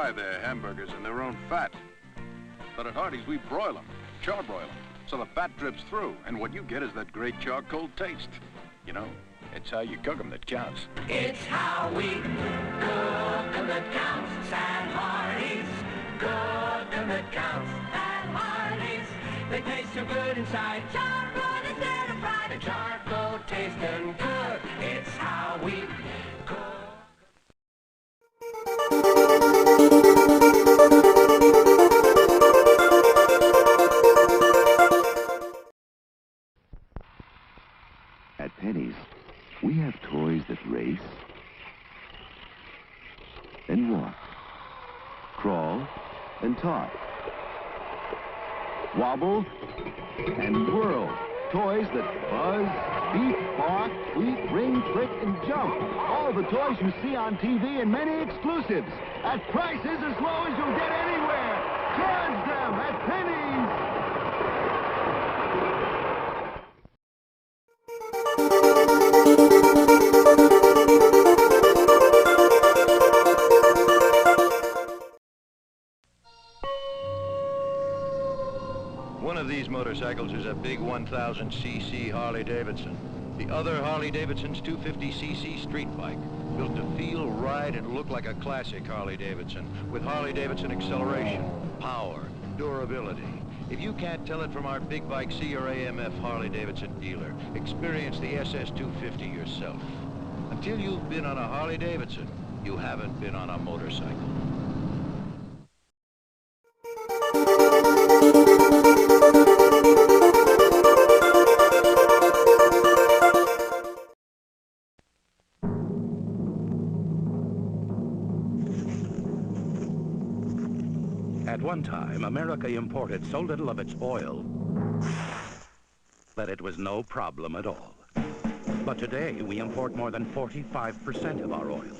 fry their hamburgers in their own fat. But at Hardee's, we broil them, charbroil them, so the fat drips through, and what you get is that great charcoal taste. You know, it's how you cook them that counts. It's how we cook them that counts at Hardee's. Cook them that counts at Hardee's. They taste so good inside. Charcoal instead of fried. The charcoal tasting good. It's how we cook. At Penny's, we have toys that race and walk, crawl and talk, wobble and whirl. Toys that buzz, beep, bark, tweet, ring, trick, and jump. All the toys you see on TV and many exclusives at prices as low as you'll get anywhere. Charge them at Penny's. One of these motorcycles is a big 1000cc Harley-Davidson. The other Harley-Davidson's 250cc street bike, built to feel, ride, and look like a classic Harley-Davidson, with Harley-Davidson acceleration, power, durability. If you can't tell it from our big bike, see your AMF Harley-Davidson dealer. Experience the SS250 yourself. Until you've been on a Harley-Davidson, you haven't been on a motorcycle. At one time, America imported so little of its oil that it was no problem at all. But today, we import more than 45% of our oil.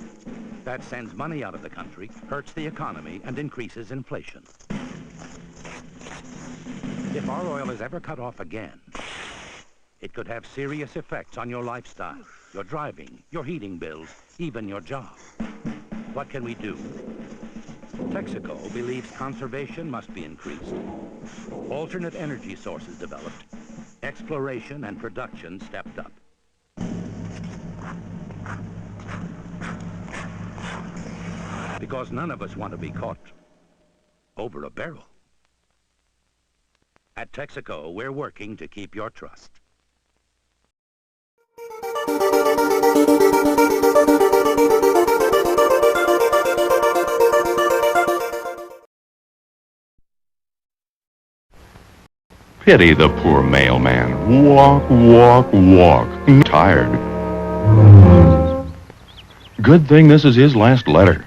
That sends money out of the country, hurts the economy, and increases inflation. If our oil is ever cut off again, it could have serious effects on your lifestyle, your driving, your heating bills, even your job. What can we do? Texaco believes conservation must be increased, alternate energy sources developed, exploration and production stepped up. Because none of us want to be caught over a barrel. At Texaco, we're working to keep your trust. Pity the poor mailman. Walk, walk, walk. Tired. Good thing this is his last letter.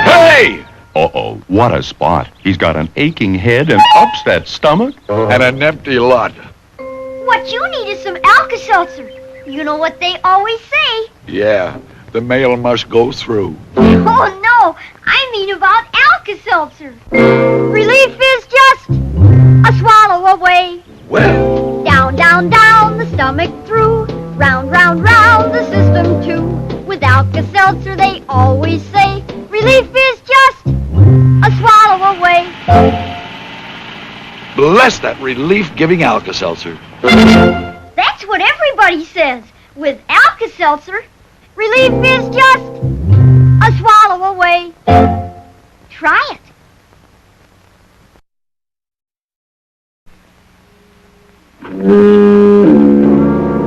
Hey! Uh-oh, what a spot. He's got an aching head, an upset stomach, and an empty lot. What you need is some Alka-Seltzer. You know what they always say. Yeah, the mail must go through. Oh, no, I mean about Alka-Seltzer. Relief is just a swallow away. Well, down, down, down, the stomach through. Round, round, round, the system too. With Alka-Seltzer, they always say, relief is just a swallow away. bless that relief-giving Alka-Seltzer. That's what everybody says. With Alka-Seltzer, relief is just a swallow away. Try it.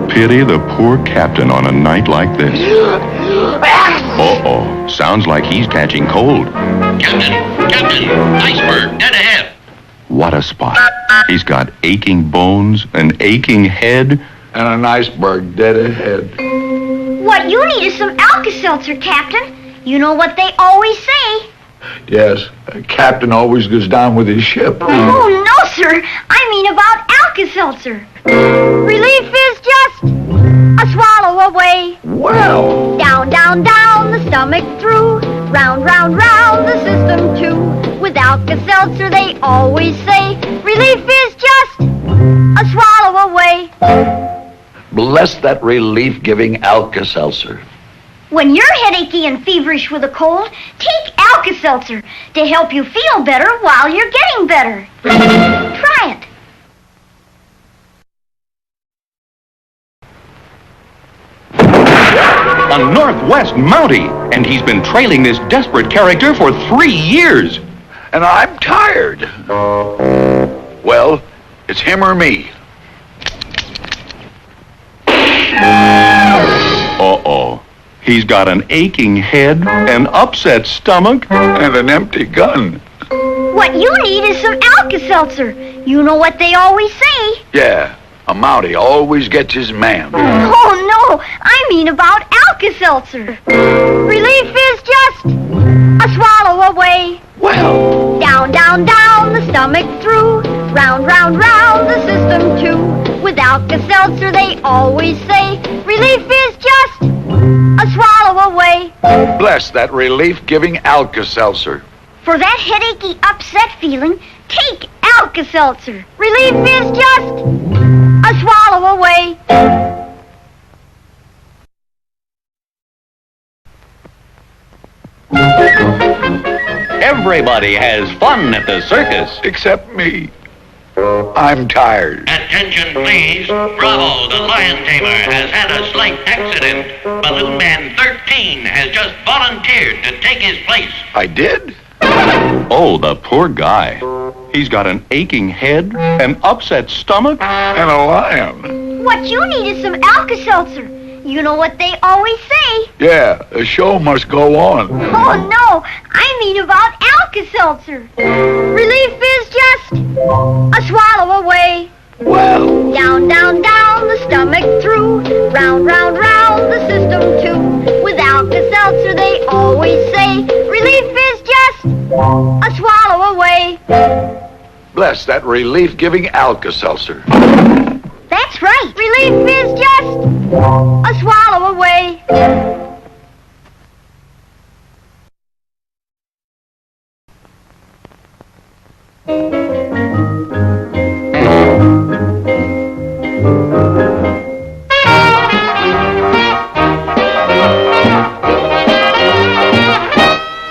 Pity the poor captain on a night like this. Uh-oh. Sounds like he's catching cold. Captain, iceberg, dead ahead. What a spot. He's got aching bones, an aching head. And an iceberg dead ahead. What you need is some Alka-Seltzer, Captain. You know what they always say. Yes, a captain always goes down with his ship. Oh, no, sir. I mean about Alka-Seltzer. Relief is just a swallow away. Well. Down, down, down, the stomach through. Round, round, round, the system too. With Alka-Seltzer, they always say, relief is just a swallow away. Bless that relief-giving Alka-Seltzer. When you're headachy and feverish with a cold, take Alka-Seltzer to help you feel better while you're getting better. Try it. A Northwest Mountie, and he's been trailing this desperate character for 3 years. And I'm tired. Well, it's him or me. Uh-oh. He's got an aching head, an upset stomach, And an empty gun. What you need is some Alka-Seltzer. You know what they always say. Yeah, a Mountie always gets his man. Oh, no, I mean about Alka-Seltzer. Relief is just a swallow away. Well, Down, down, down, the stomach through. Round, round, round, the system too. With Alka-Seltzer, they always say, relief is just a swallow away. bless that relief-giving Alka-Seltzer. For that headachy, upset feeling, take Alka-Seltzer. Relief is just a swallow away. everybody has fun at the circus. Except me. I'm tired. Attention, please. Bravo, the lion tamer has had a slight accident. Balloon Man 13 has just volunteered to take his place. I did? Oh, the poor guy. He's got an aching head, an upset stomach. And a lion. What you need is some Alka-Seltzer. You know what they always say. Yeah, the show must go on. Oh, no, I mean about Alka-Seltzer. Relief is just a swallow away. Well, Down, down, down, the stomach through. Round, round, round, the system too. With Alka-Seltzer, they always say, relief is just a swallow away. bless that relief-giving Alka-Seltzer. That's right. Relief is just a swallow away.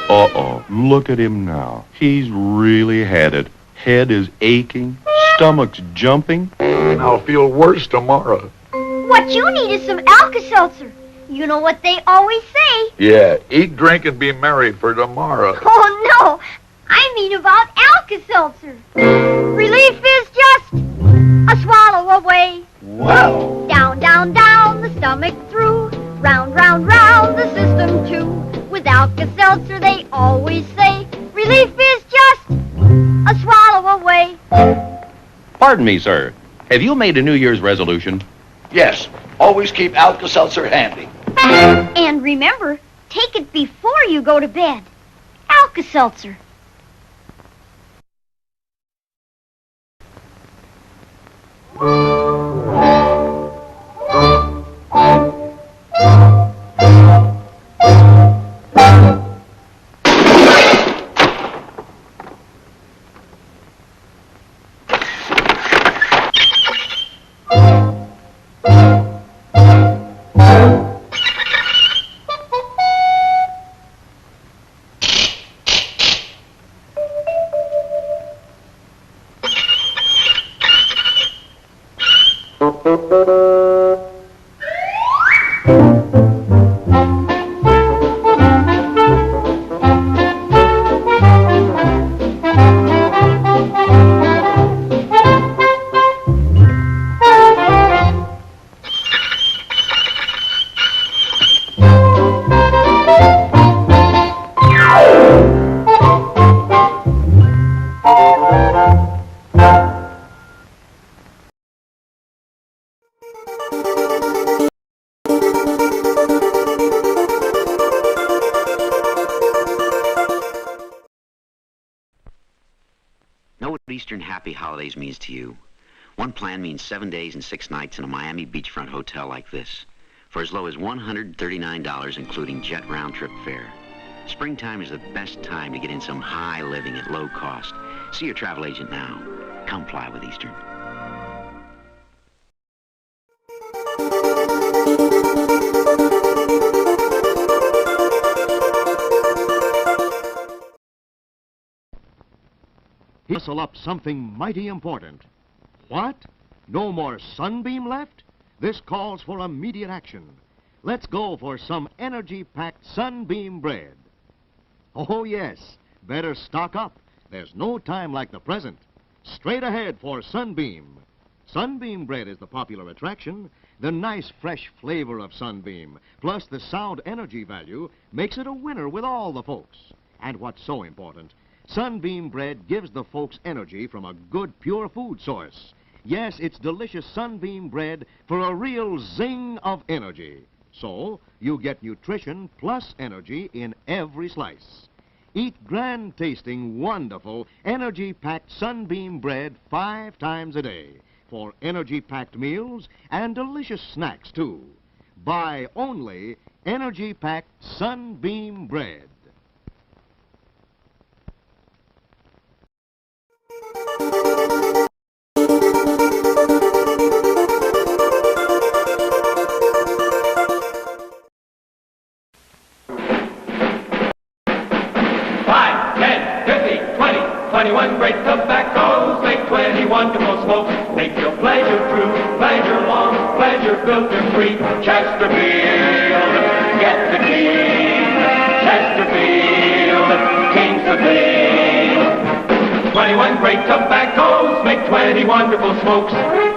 Uh-oh, look at him now. He's really had it. Head is aching, stomach's jumping. And I'll feel worse tomorrow. What you need is some Alka-Seltzer. You know what they always say. Yeah, eat, drink, and be merry for tomorrow. Oh, no, I mean about Alka-Seltzer. Relief is just a swallow away. Wow. Down, down, down, the stomach through. Round, round, round, the system too. With Alka-Seltzer, they always say, relief is just a swallow away. Pardon me, sir. Have you made a New Year's resolution? Yes, always keep Alka-Seltzer handy. And remember, take it before you go to bed. Alka-Seltzer. Know what Eastern Happy Holidays means to you? One plan means 7 days and 6 nights in a Miami beachfront hotel like this, for as low as $139, including jet round-trip fare. Springtime is the best time to get in some high living at low cost. See your travel agent now. Come fly with Eastern. rustle up something mighty important. What? No more sunbeam left? This calls for immediate action. Let's go for some energy-packed sunbeam bread. Oh, yes. Better stock up. There's no time like the present. Straight ahead for Sunbeam. Sunbeam bread is the popular attraction. The nice, fresh flavor of Sunbeam, plus the sound energy value, makes it a winner with all the folks. And what's so important, Sunbeam bread gives the folks energy from a good, pure food source. Yes, it's delicious Sunbeam bread for a real zing of energy. So, you get nutrition plus energy in every slice. Eat grand-tasting, wonderful, energy-packed Sunbeam bread 5 times a day for energy-packed meals and delicious snacks, too. Buy only energy-packed Sunbeam bread. Great tobaccos make 20 wonderful smokes. Make your pleasure true, pleasure long, pleasure filter-free. Chesterfield, get the king. Chesterfield, king's the thing. 21 great tobaccos make 20 wonderful smokes.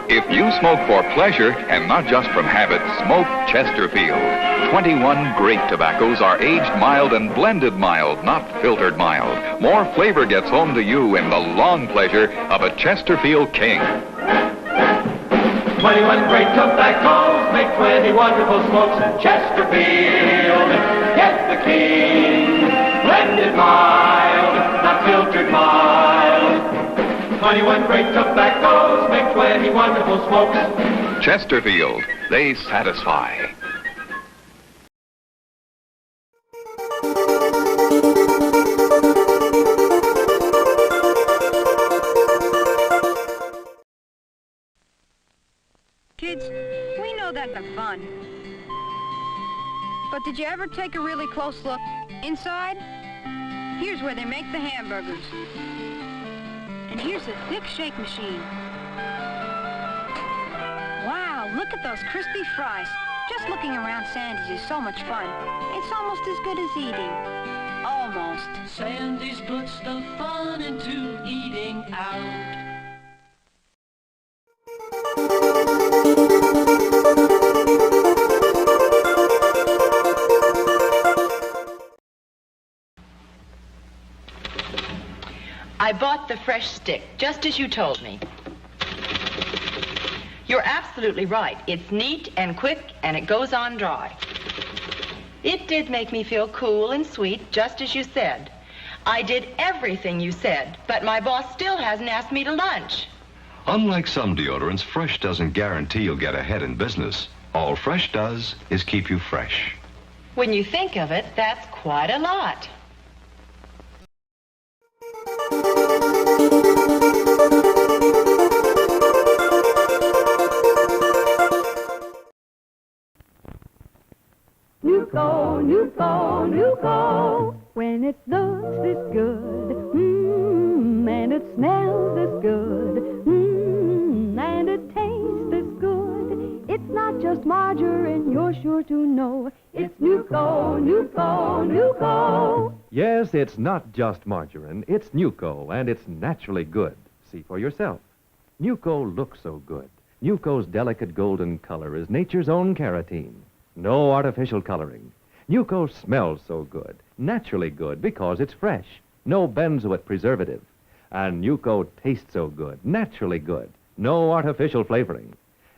If you smoke for pleasure and not just from habit, smoke Chesterfield. 21 great tobaccos are aged mild and blended mild, not filtered mild. More flavor gets home to you in the long pleasure of a Chesterfield King. 21 great tobaccos make 20 wonderful smokes. Chesterfield, get the king. Blended mild, not filtered mild. 21 great tobaccos make 20 wonderful smokes. Chesterfield, they satisfy. Kids, we know that they're fun. But did you ever take a really close look inside? Here's where they make the hamburgers. And here's a thick shake machine. Wow, look at those crispy fries. Just looking around Sandy's is so much fun. It's almost as good as eating. Almost. Sandy's puts the fun into eating out. I bought the fresh stick, just as you told me. You're absolutely right. It's neat and quick, and it goes on dry. It did make me feel cool and sweet, just as you said. I did everything you said, but my boss still hasn't asked me to lunch. Unlike some deodorants, Fresh doesn't guarantee you'll get ahead in business. All Fresh does is keep you fresh. When you think of it, that's quite a lot. Nuco, Nuco, Nuco. When it looks this good, and it smells this good, and it tastes this good, it's not just margarine, you're sure to know. It's Nuco, Nuco, Nuco. Yes, it's not just margarine, it's Nuco, and it's naturally good. See for yourself. Nuco looks so good. Nuco's delicate golden color is nature's own carotene. No artificial coloring. Nuco smells so good, naturally good, because it's fresh. No benzoate preservative. And Nuco tastes so good, naturally good. No artificial flavoring.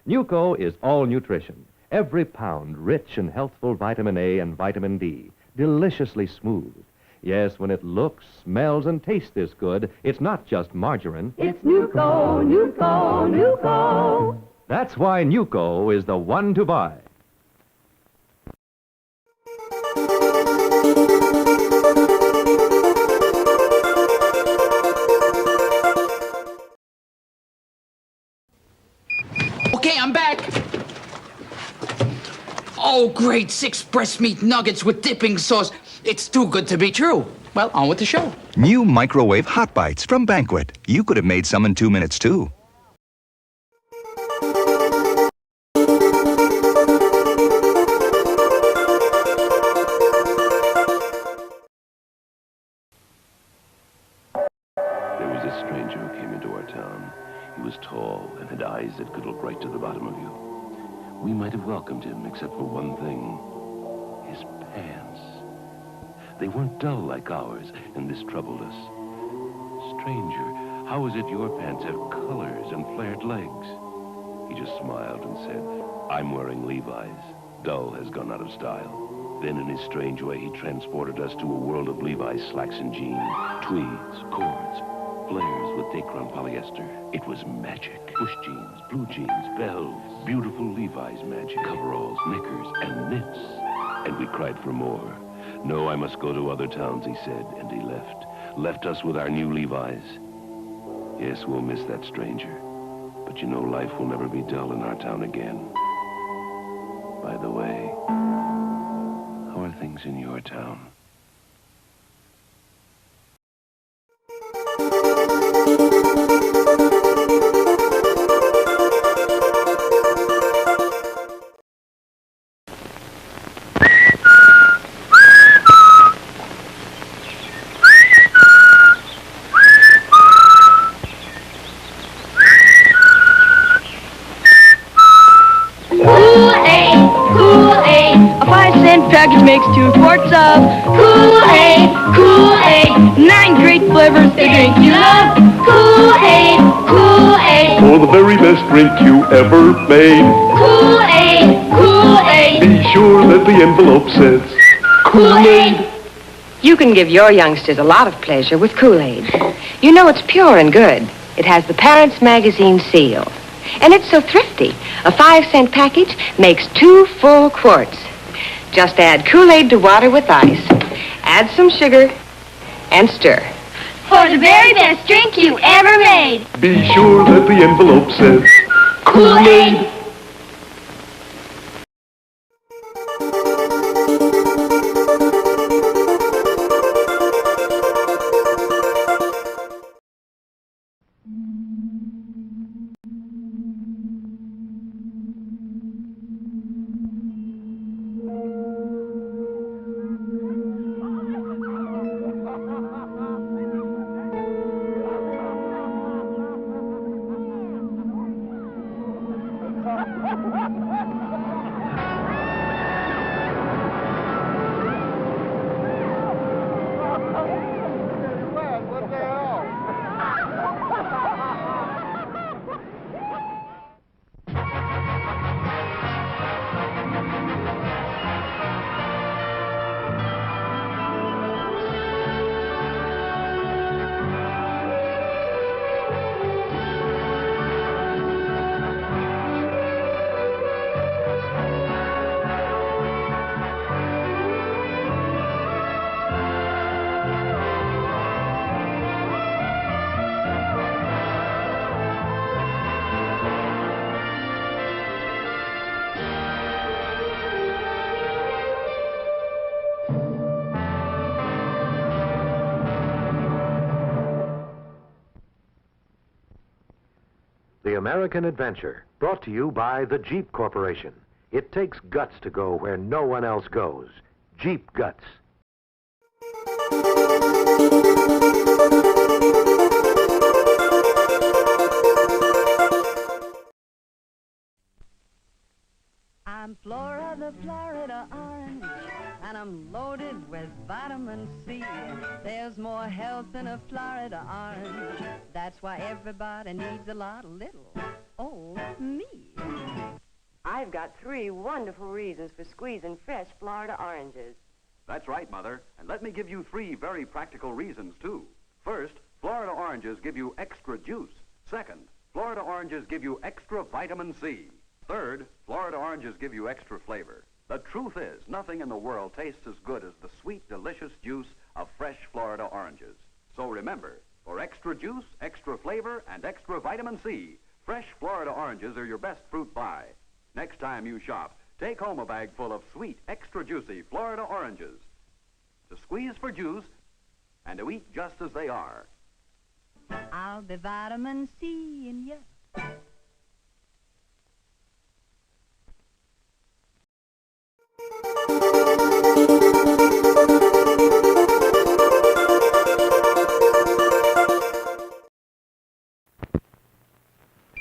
Nuco is all nutrition. Every pound rich and healthful vitamin A and vitamin D. Deliciously smooth. Yes, when it looks, smells, and tastes this good, it's not just margarine. It's Nuco, Nuco, Nuco. That's why Nuco is the one to buy. Okay, I'm back. Oh, great, 6 breast meat nuggets with dipping sauce. It's too good to be true. Well, on with the show. New microwave Hot Bites from Banquet. You could have made some in 2 minutes, too. There was a stranger who came into our town. He was tall and had eyes that could look right to the bottom of you. We might have welcomed him, except for one thing. His pants. They weren't dull like ours, and this troubled us. Stranger, how is it your pants have colors and flared legs? He just smiled and said, I'm wearing Levi's. Dull has gone out of style. Then in his strange way, he transported us to a world of Levi's slacks and jeans, tweeds, cords, flares with Dacron polyester. It was magic. Push jeans, blue jeans, bells, beautiful Levi's magic, coveralls, knickers, and knits. And we cried for more. No, I must go to other towns, he said, and he left. Left us with our new Levi's. Yes, we'll miss that stranger. But you know, life will never be dull in our town again. By the way, how are things in your town? Package makes 2 quarts of Kool-Aid, Kool-Aid, 9 great flavors, the drink you love. Kool-Aid, Kool-Aid, For the very best drink you ever made. Kool-Aid, Kool-Aid. Be sure that the envelope says Kool-Aid. You can give your youngsters a lot of pleasure with Kool-Aid. You know it's pure and good. It has the Parents Magazine seal. And it's so thrifty. A 5-cent package makes 2 full quarts. Just add Kool-Aid to water with ice. Add some sugar and stir. For the very best drink you ever made. Be sure that the envelope says Kool-Aid. The American Adventure, brought to you by the Jeep Corporation. It takes guts to go where no one else goes. Jeep Guts. I'm Flora the Florida orange, and I'm loaded with vitamin C. There's more health in a Florida orange. That's why everybody needs a lot of little. Oh, me. I've got 3 wonderful reasons for squeezing fresh Florida oranges. That's right, Mother. And let me give you 3 very practical reasons, too. First, Florida oranges give you extra juice. Second, Florida oranges give you extra vitamin C. Third, Florida oranges give you extra flavor. The truth is, nothing in the world tastes as good as the sweet, delicious juice of fresh Florida oranges. So remember, for extra juice, extra flavor, and extra vitamin C, fresh Florida oranges are your best fruit buy. Next time you shop, Take home a bag full of sweet, extra juicy Florida oranges. To squeeze for juice and to eat just as they are. I'll be vitamin C in you.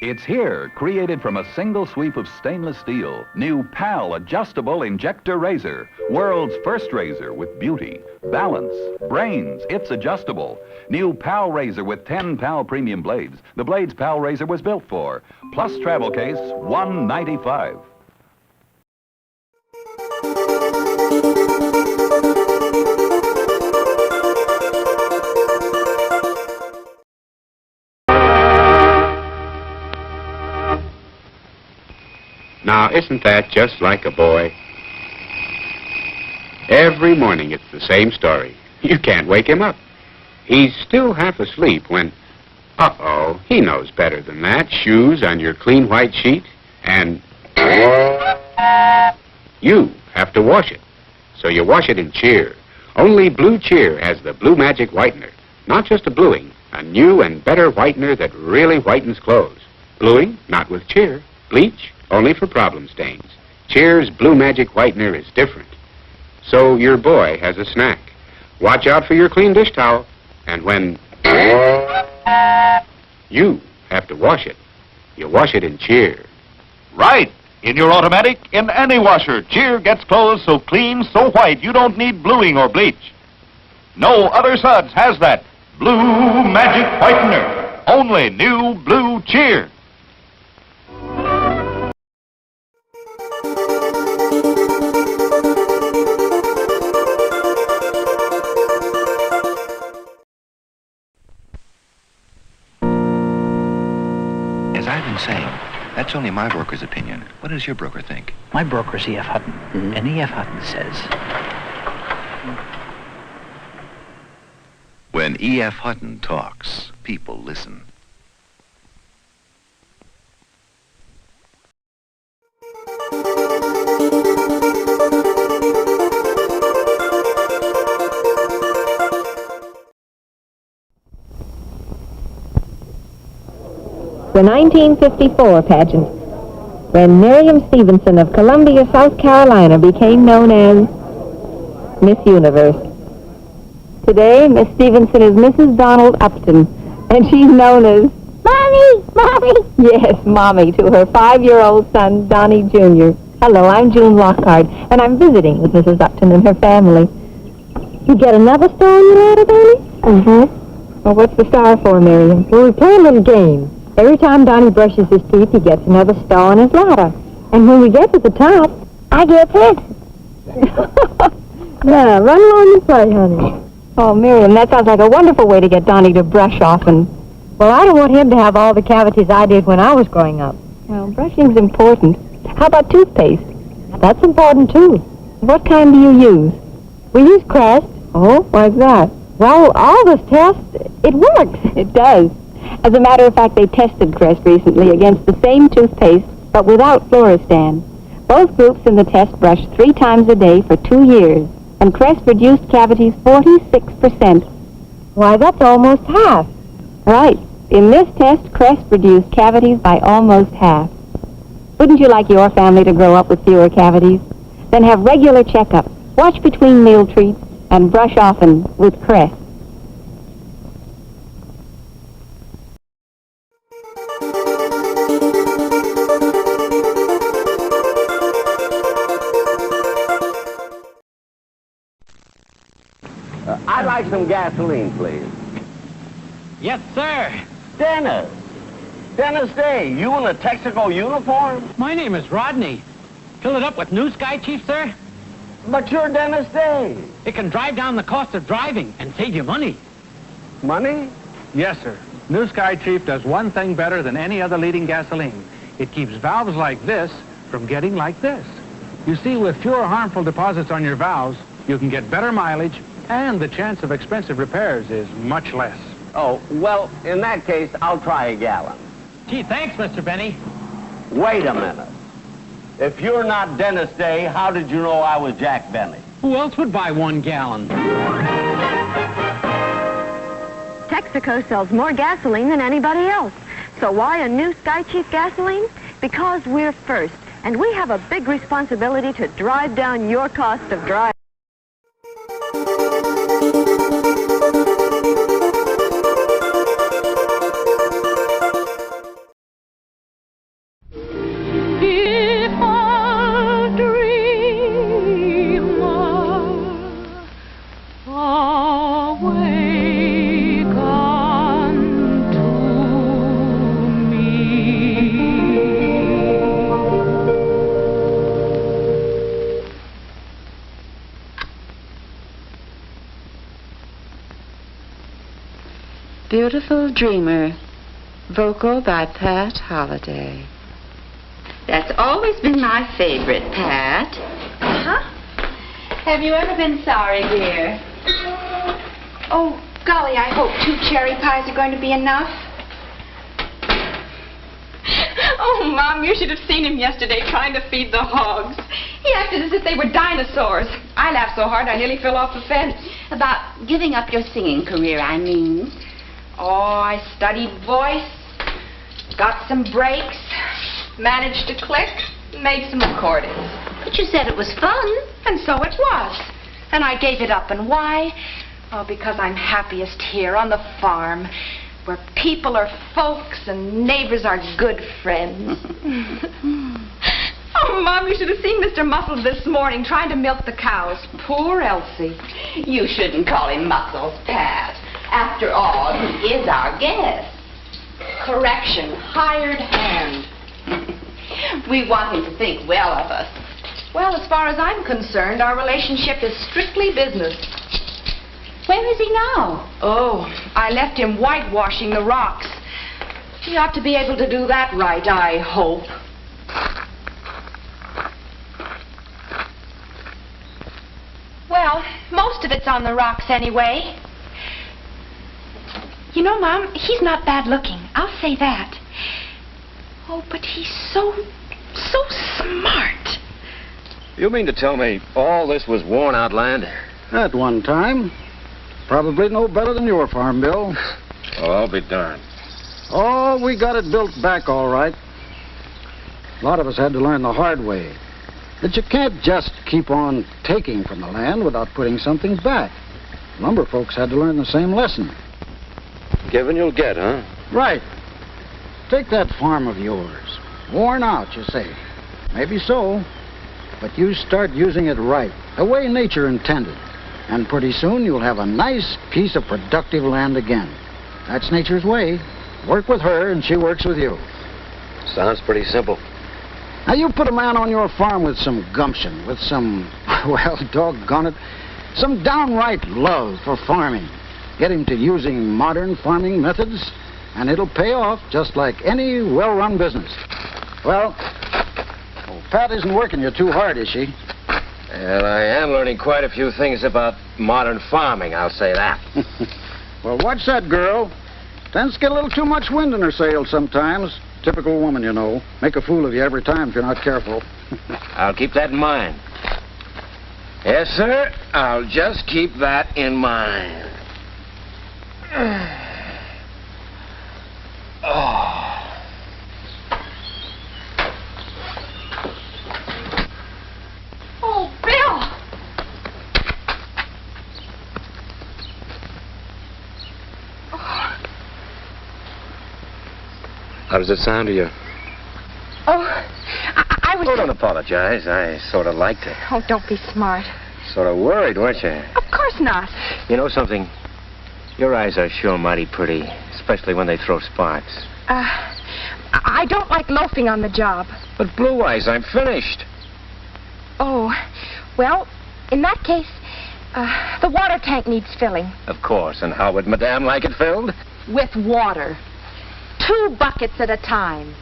It's here, created from a single sweep of stainless steel. New PAL Adjustable Injector Razor. World's first razor with beauty, balance, brains. It's adjustable. New PAL Razor with 10 PAL premium blades. The blades PAL Razor was built for. Plus travel case, $195. Now, isn't that just like a boy? Every morning it's the same story. You can't wake him up. He's still half asleep when, uh-oh, he knows better than that. Shoes on your clean white sheet, and you have to wash it. So you wash it in Cheer. Only Blue Cheer has the Blue Magic Whitener. Not just a bluing, a new and better whitener that really whitens clothes. Bluing, not with Cheer. Bleach, only for problem stains. Cheer's Blue Magic Whitener is different. So your boy has a snack. Watch out for your clean dish towel. And when you have to wash it, you wash it in Cheer. Right. In your automatic, in any washer, Cheer gets clothes so clean, so white, you don't need bluing or bleach. No other suds has that Blue Magic Whitener. Only new Blue Cheer. As I've been saying, that's only my broker's opinion. What does your broker think? My broker's E.F. Hutton, and E.F. Hutton says... When E.F. Hutton talks, people listen. The 1954 pageant, when Miriam Stevenson of Columbia, South Carolina became known as Miss Universe. Today, Miss Stevenson is Mrs. Donald Upton, and she's known as Mommy! Mommy! Yes, Mommy, to her 5-year-old son, Donnie Jr. Hello, I'm June Lockhart, and I'm visiting with Mrs. Upton and her family. You get another star in your ladder, Donnie? Mm-hmm. Well, what's the star for, Miriam? Well, we play a little game. Every time Donnie brushes his teeth, he gets another star on his ladder. And when we get to the top, I get this. Now, run along and play, honey. Oh, Miriam, that sounds like a wonderful way to get Donnie to brush often. Well, I don't want him to have all the cavities I did when I was growing up. Well, brushing's important. How about toothpaste? That's important, too. What kind do you use? We use Crest. Oh, why's that? Well, all this tests, it works. It does. As a matter of fact, they tested Crest recently against the same toothpaste, but without Fluoristan. Both groups in the test brushed 3 times a day for 2 years, and Crest reduced cavities 46%. Why, that's almost half. Right. In this test, Crest reduced cavities by almost half. Wouldn't you like your family to grow up with fewer cavities? Then have regular checkups, watch between meal treats, and brush often with Crest. I'd like some gasoline, please. Yes, sir. Dennis. Dennis Day, you in a Texaco uniform? My name is Rodney. Fill it up with New Sky, Chief, sir? But you're Dennis Day. It can drive down the cost of driving and save you money. Money? Yes, sir. New Sky, Chief, does one thing better than any other leading gasoline. It keeps valves like this from getting like this. You see, with fewer harmful deposits on your valves, you can get better mileage, and the chance of expensive repairs is much less. Oh, well, in that case, I'll try a gallon. Gee, thanks, Mr. Benny. Wait a minute. If you're not Dennis Day, how did you know I was Jack Bentley? Who else would buy 1 gallon? Texaco sells more gasoline than anybody else. So why a new Sky Chief gasoline? Because we're first, and we have a big responsibility to drive down your cost of driving. If a dreamer awake unto me, Beautiful Dreamer, vocal by Pat Holliday. That's always been my favorite, Pat. Huh? Have you ever been sorry, dear? Oh, golly, I hope 2 cherry pies are going to be enough. Oh, Mom, you should have seen him yesterday trying to feed the hogs. He acted as if they were dinosaurs. I laughed so hard I nearly fell off the fence. About giving up your singing career, I mean. Oh, I studied voice, got some breaks, managed to click, made some recordings. But you said it was fun. And so it was. And I gave it up. And why? Oh, because I'm happiest here on the farm, where people are folks and neighbors are good friends. Oh, Mom, you should have seen Mr. Muscles this morning trying to milk the cows. Poor Elsie. You shouldn't call him Muscles, Pat. After all, he is our guest. Correction, hired hand. We want him to think well of us. Well, as far as I'm concerned, our relationship is strictly business. Where is he now? Oh, I left him whitewashing the rocks. He ought to be able to do that right, I hope. Well, most of it's on the rocks anyway. You know, Mom, he's not bad looking. I'll say that. Oh, but he's so smart. You mean to tell me all this was worn out land? At one time. Probably no better than your farm, Bill. Oh, I'll be darned. Oh, we got it built back all right. A lot of us had to learn the hard way that you can't just keep on taking from the land without putting something back. Lumber folks had to learn the same lesson. Give and you'll get, huh? Right. Take that farm of yours. Worn out, you say. Maybe so. But you start using it right, the way nature intended. And pretty soon you'll have a nice piece of productive land again. That's nature's way. Work with her and she works with you. Sounds pretty simple. Now you put a man on your farm with some gumption, with some, well, doggone it, some downright love for farming. Get him to using modern farming methods, and it'll pay off just like any well-run business. Well, Pat isn't working you too hard, is she? Well, I am learning quite a few things about modern farming, I'll say that. Well, watch that girl. Tends to get a little too much wind in her sails sometimes. Typical woman, you know. Make a fool of you every time if you're not careful. I'll keep that in mind. Yes, sir. I'll just keep that in mind. Oh. Oh, Bill! How does it sound to you? Oh, I was... Oh, don't apologize. I sort of liked it. Oh, don't be smart. Sort of worried, weren't you? Of course not. You know something? Your eyes are sure mighty pretty, especially when they throw sparks. I don't like loafing on the job. But Blue Eyes, I'm finished. Oh, well, in that case, the water tank needs filling. Of course. And how would Madame like it filled? With water. 2 buckets at a time.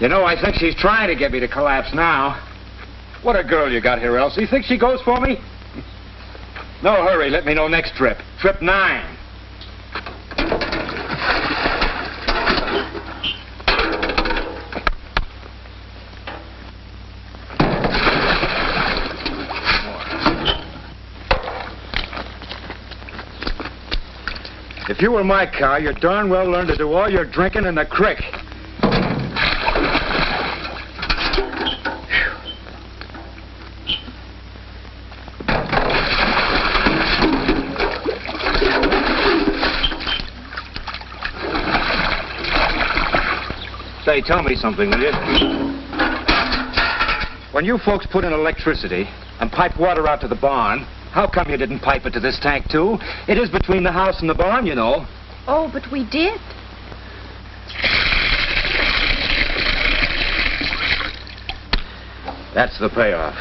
You know, I think she's trying to get me to collapse now. What a girl you got here, Elsie. Think she goes for me? No hurry. Let me know next trip. Trip 9. If you were my car, you'd darn well learn to do all your drinking in the creek. Say, tell me something, will you? When you folks put in electricity and pipe water out to the barn, how come you didn't pipe it to this tank, too? It is between the house and the barn, you know. Oh, but we did. That's the payoff.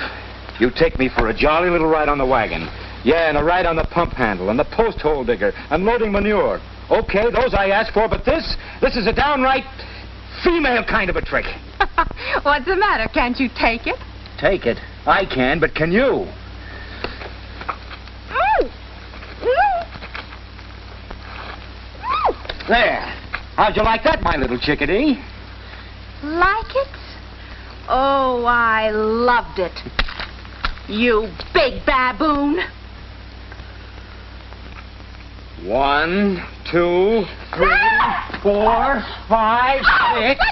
You take me for a jolly little ride on the wagon. Yeah, and a ride on the pump handle and the post hole digger and loading manure. Okay, those I asked for, but this is a downright female kind of a trick. What's the matter? Can't you take it? Take it? I can, but can you? There. How'd you like that, my little chickadee? Like it? Oh, I loved it. You big baboon. 1, 2, 3, 4, 5, 6,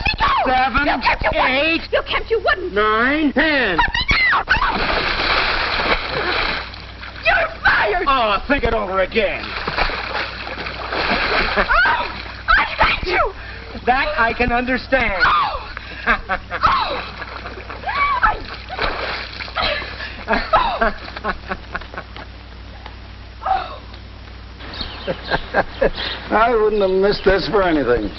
7, 8. You kept you wouldn't. 9, 10. You're fired. Oh, think it over again. I got you. That I can understand. I wouldn't have missed this for anything.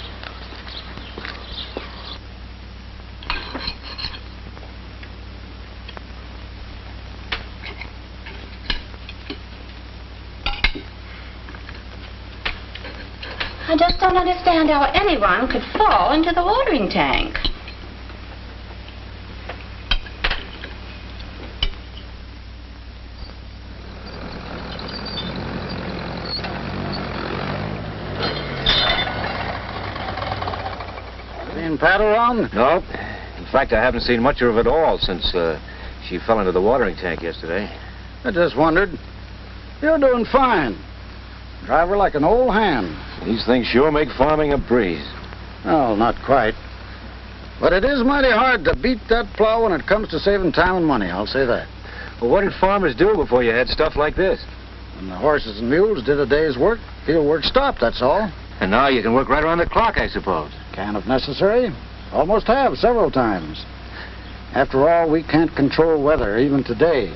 I just don't understand how anyone could fall into the watering tank. Seen Pat around? No. In fact, I haven't seen much of her at all since she fell into the watering tank yesterday. I just wondered. You're doing fine. Drive her like an old hand. These things sure make farming a breeze. Well, not quite. But it is mighty hard to beat that plow when it comes to saving time and money, I'll say that. Well, what did farmers do before you had stuff like this? When the horses and mules did a day's work, field work stopped, that's all. And now you can work right around the clock, I suppose. Can if necessary. Almost have several times. After all, we can't control weather, even today.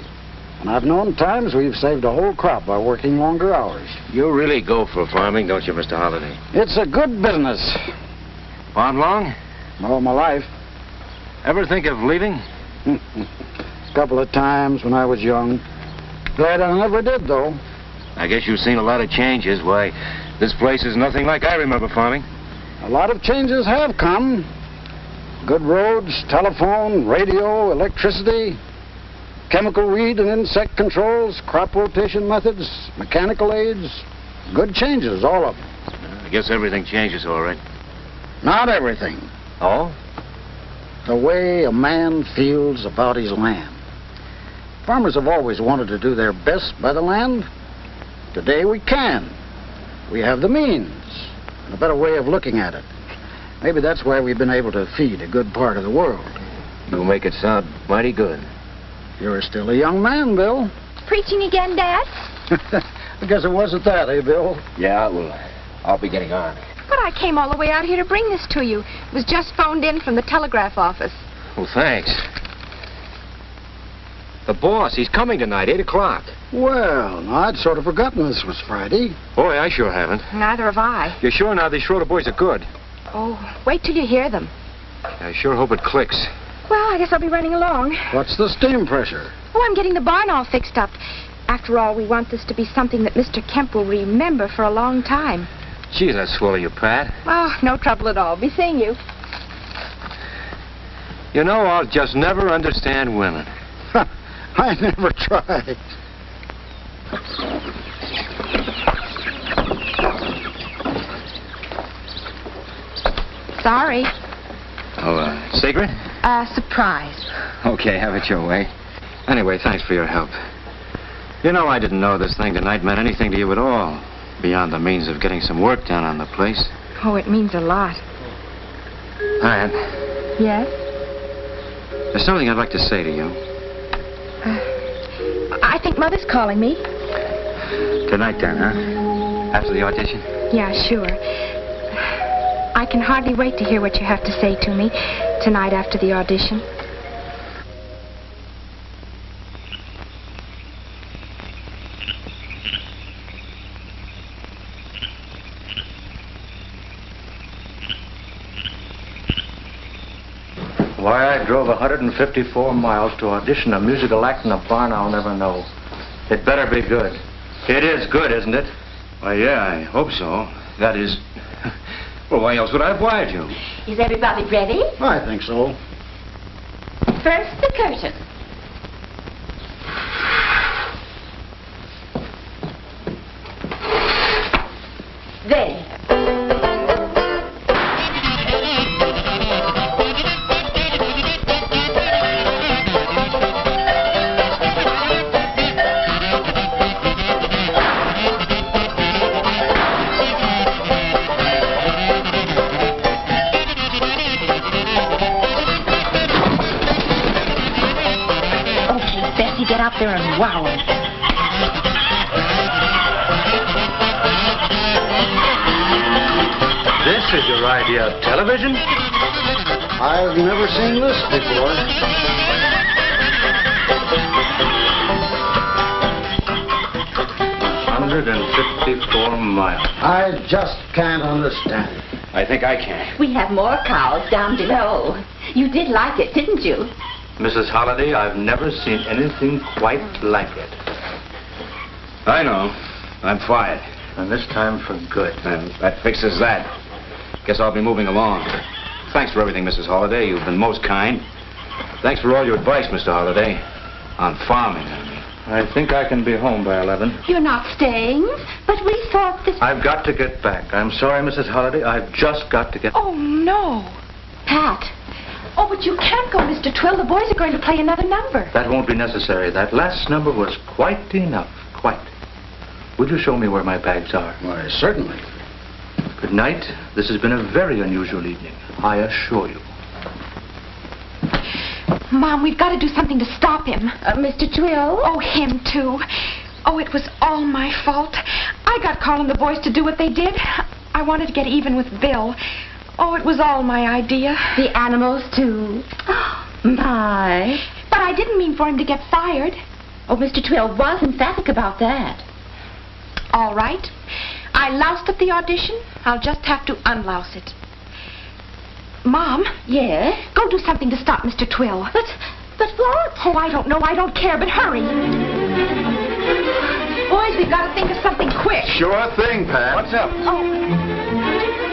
And I've known times we've saved a whole crop by working longer hours. You really go for farming, don't you, Mr. Holliday? It's a good business. Farm long? All my life. Ever think of leaving? A couple of times when I was young. Glad I never did, though. I guess you've seen a lot of changes. Why, this place is nothing like I remember farming. A lot of changes have come. Good roads, telephone, radio, electricity, chemical weed and insect controls, crop rotation methods, mechanical aids. Good changes, all of them. I guess everything changes, all right. Not everything. Oh? The way a man feels about his land. Farmers have always wanted to do their best by the land. Today we can. We have the means, and a better way of looking at it. Maybe that's why we've been able to feed a good part of the world. You make it sound mighty good. You're still a young man, Bill. Preaching again, Dad? I guess it wasn't that, eh, Bill? Yeah, well, I'll be getting on. But I came all the way out here to bring this to you. It was just phoned in from the telegraph office. Well, thanks. The boss, he's coming tonight, 8 o'clock. Well, no, I'd sort of forgotten this was Friday. Boy, I sure haven't. Neither have I. You're sure now these Schroeder boys are good? Oh, wait till you hear them. I sure hope it clicks. Well, I guess I'll be running along. What's the steam pressure? Oh, I'm getting the barn all fixed up. After all, we want this to be something that Mr. Kemp will remember for a long time. Gee, that's swell of you, Pat. Oh, no trouble at all. Be seeing you. You know, I'll just never understand women. I never tried. Sorry. Oh, secret? Surprise. Okay, have it your way. Anyway, thanks for your help. You know, I didn't know this thing tonight meant anything to you at all, beyond the means of getting some work done on the place. Oh, it means a lot. Pat, Yes? there's something I'd like to say to you. I think Mother's calling me. Tonight, then, huh? After the audition? Yeah, sure. I can hardly wait to hear what you have to say to me tonight after the audition. Why I drove 154 miles to audition a musical act in a barn, I'll never know. It better be good. It is good, isn't it? Why, yeah, I hope so. That is... Well, why else would I have wired you? Is everybody ready? I think so. First, the curtain. There. Get out there and wow it. This is your idea of television? I've never seen this before. $154 miles. I just can't understand it. I think I can. We have more cows down below. You did like it, didn't you? Mrs. Holliday, I've never seen anything quite like it. I know. I'm fired. And this time for good. And that fixes that. Guess I'll be moving along. Thanks for everything, Mrs. Holliday. You've been most kind. Thanks for all your advice, Mr. Holliday. On farming, I mean. I think I can be home by 11. You're not staying, but we thought this... I've got to get back. I'm sorry, Mrs. Holliday. I've just got to get... Oh, no. Pat. Oh, but you can't go, Mr. Twill. The boys are going to play another number. That won't be necessary. That last number was quite enough. Quite. Would you show me where my bags are? Why, certainly. Good night. This has been a very unusual evening, I assure you. Mom, we've got to do something to stop him. Mr. Twill? Oh, him, too. Oh, it was all my fault. I got calling the boys to do what they did. I wanted to get even with Bill. Oh, it was all my idea. The animals, too. Oh, my. But I didn't mean for him to get fired. Oh, Mr. Twill was emphatic about that. All right. I loused up the audition. I'll just have to unlouse it. Mom? Yes? Go do something to stop Mr. Twill. But what? Oh, I don't know. I don't care, but hurry. Boys, we've got to think of something quick. Sure thing, Pat. What's up? Oh.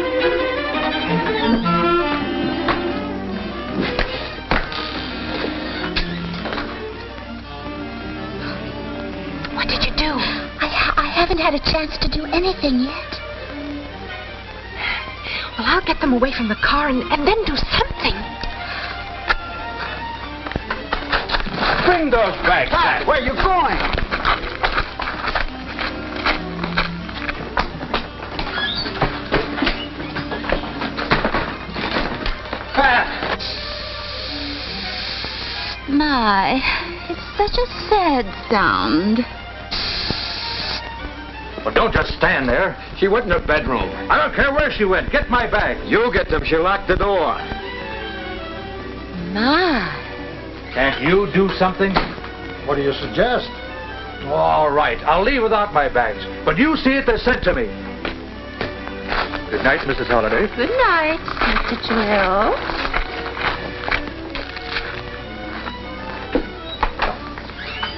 What did you do? I haven't had a chance to do anything yet. Well, I'll get them away from the car and then do something. Bring those bags back. Where are you going? My, it's such a sad sound. Well, don't just stand there. She went in her bedroom. I don't care where she went. Get my bags. You get them. She locked the door. My. Can't you do something? What do you suggest? All right. I'll leave without my bags. But you see it, they're sent to me. Good night, Mrs. Holliday. Good night, Mr. Twill.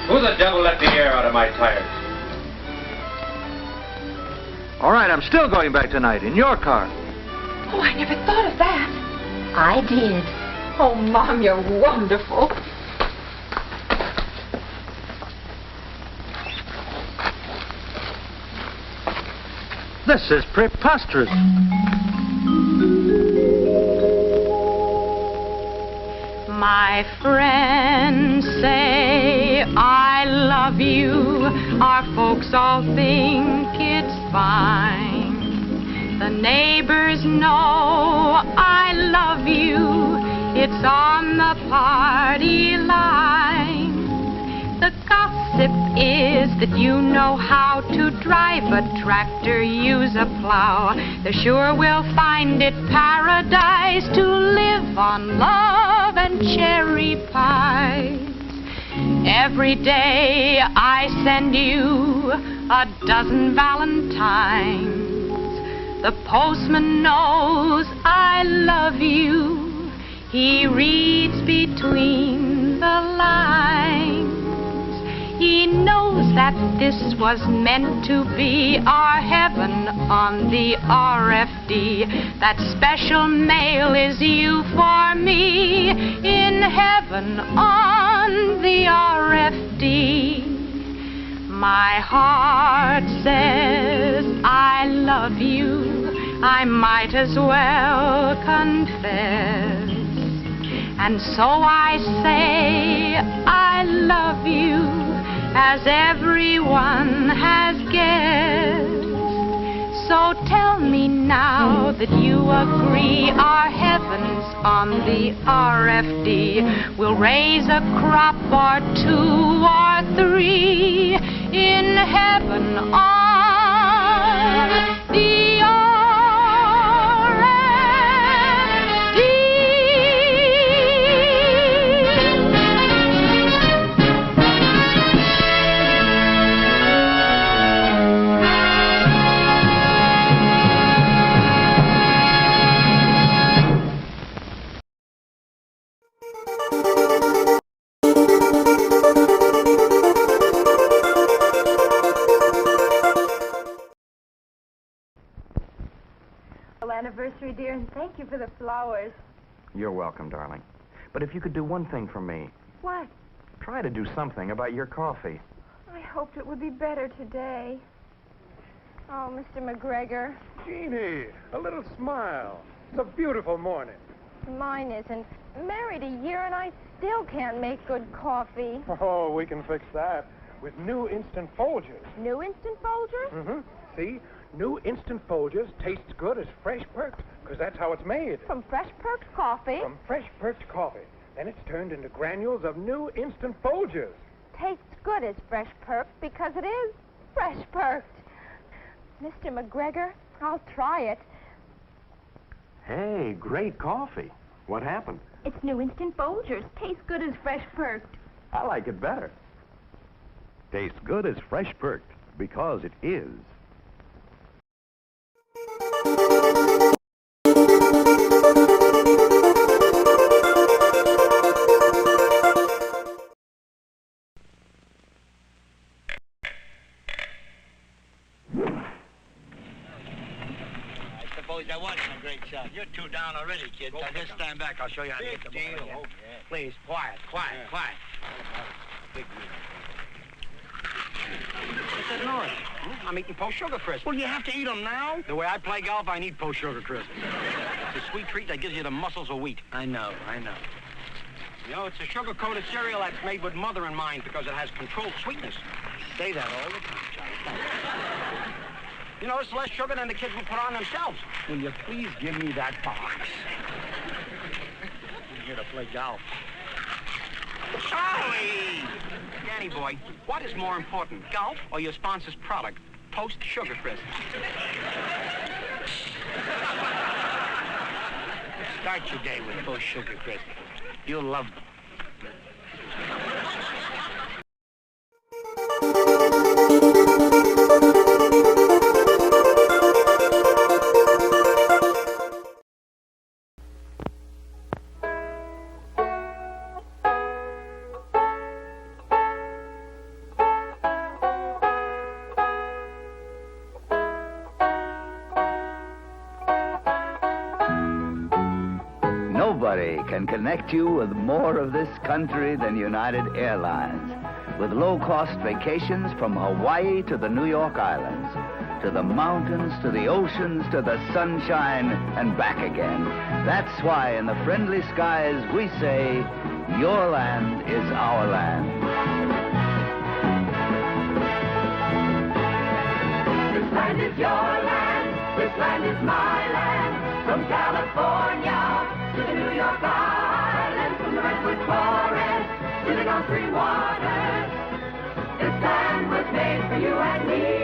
Who the devil let the air out of my tires? All right, I'm still going back tonight in your car. Oh, I never thought of that. I did. Oh, Mom, you're wonderful. This is preposterous. My friends say I love you. Our folks all think it's fine. The neighbors know I love you. It's on the party line. The gossip is that you know how to drive a tractor, use a plow. They sure will find it paradise to live on love and cherry pies. Every day I send you a dozen valentines. The postman knows I love you. He reads between the lines. He knows that this was meant to be our heaven on the RFD. That special mail is you for me in heaven on the RFD. My heart says I love you. I might as well confess. And so I say I love you, as everyone has guessed. So tell me now that you agree our heavens on the RFD will raise a crop or two or three in heaven on the anniversary, dear, and thank you for the flowers. You're welcome, darling. But if you could do one thing for me, What? try to do something about your coffee. I hoped it would be better today. Oh, Mr. McGregor. Jeannie, a little smile. It's a beautiful morning. Mine isn't. Married a year and I still can't make good coffee. Oh, we can fix that with new instant Folgers. New instant Folgers? Mm-hmm. See? New instant Folgers tastes good as fresh perked, because that's how it's made. From fresh perked coffee? From fresh perked coffee. Then it's turned into granules of new instant Folgers. Tastes good as fresh perked because it is fresh perked. Mr. McGregor, I'll try it. Hey, great coffee. What happened? It's new instant Folgers. Tastes good as fresh perked. I like it better. Tastes good as fresh perked, because it is. That wasn't a great shot. You're two down already, kid. Now just stand back. I'll show you how to hit the ball again. Please, quiet. Quiet. Big deal. What's that noise? I'm eating Post Sugar Crisps. Well, you have to eat them now? The way I play golf, I need Post Sugar Crisps. It's a sweet treat that gives you the muscles of wheat. I know. You know, it's a sugar-coated cereal that's made with mother in mind because it has controlled sweetness. Say that all the time, Charlie. You know, it's less sugar than the kids will put on themselves. Will you please give me that box? I'm here to play golf. Charlie! Danny boy, what is more important, golf or your sponsor's product, Post Sugar Crisps? Start your day with Post Sugar Crisps. You'll love them. Nobody can connect you with more of this country than United Airlines. With low-cost vacations from Hawaii to the New York Islands. to the mountains, to the oceans, to the sunshine, and back again. That's why in the friendly skies we say, your land is our land. This land is your land, this land is my land. From California to the New York Island, from the Redwood Forest to the Gulf Stream waters, this land was made for you and me.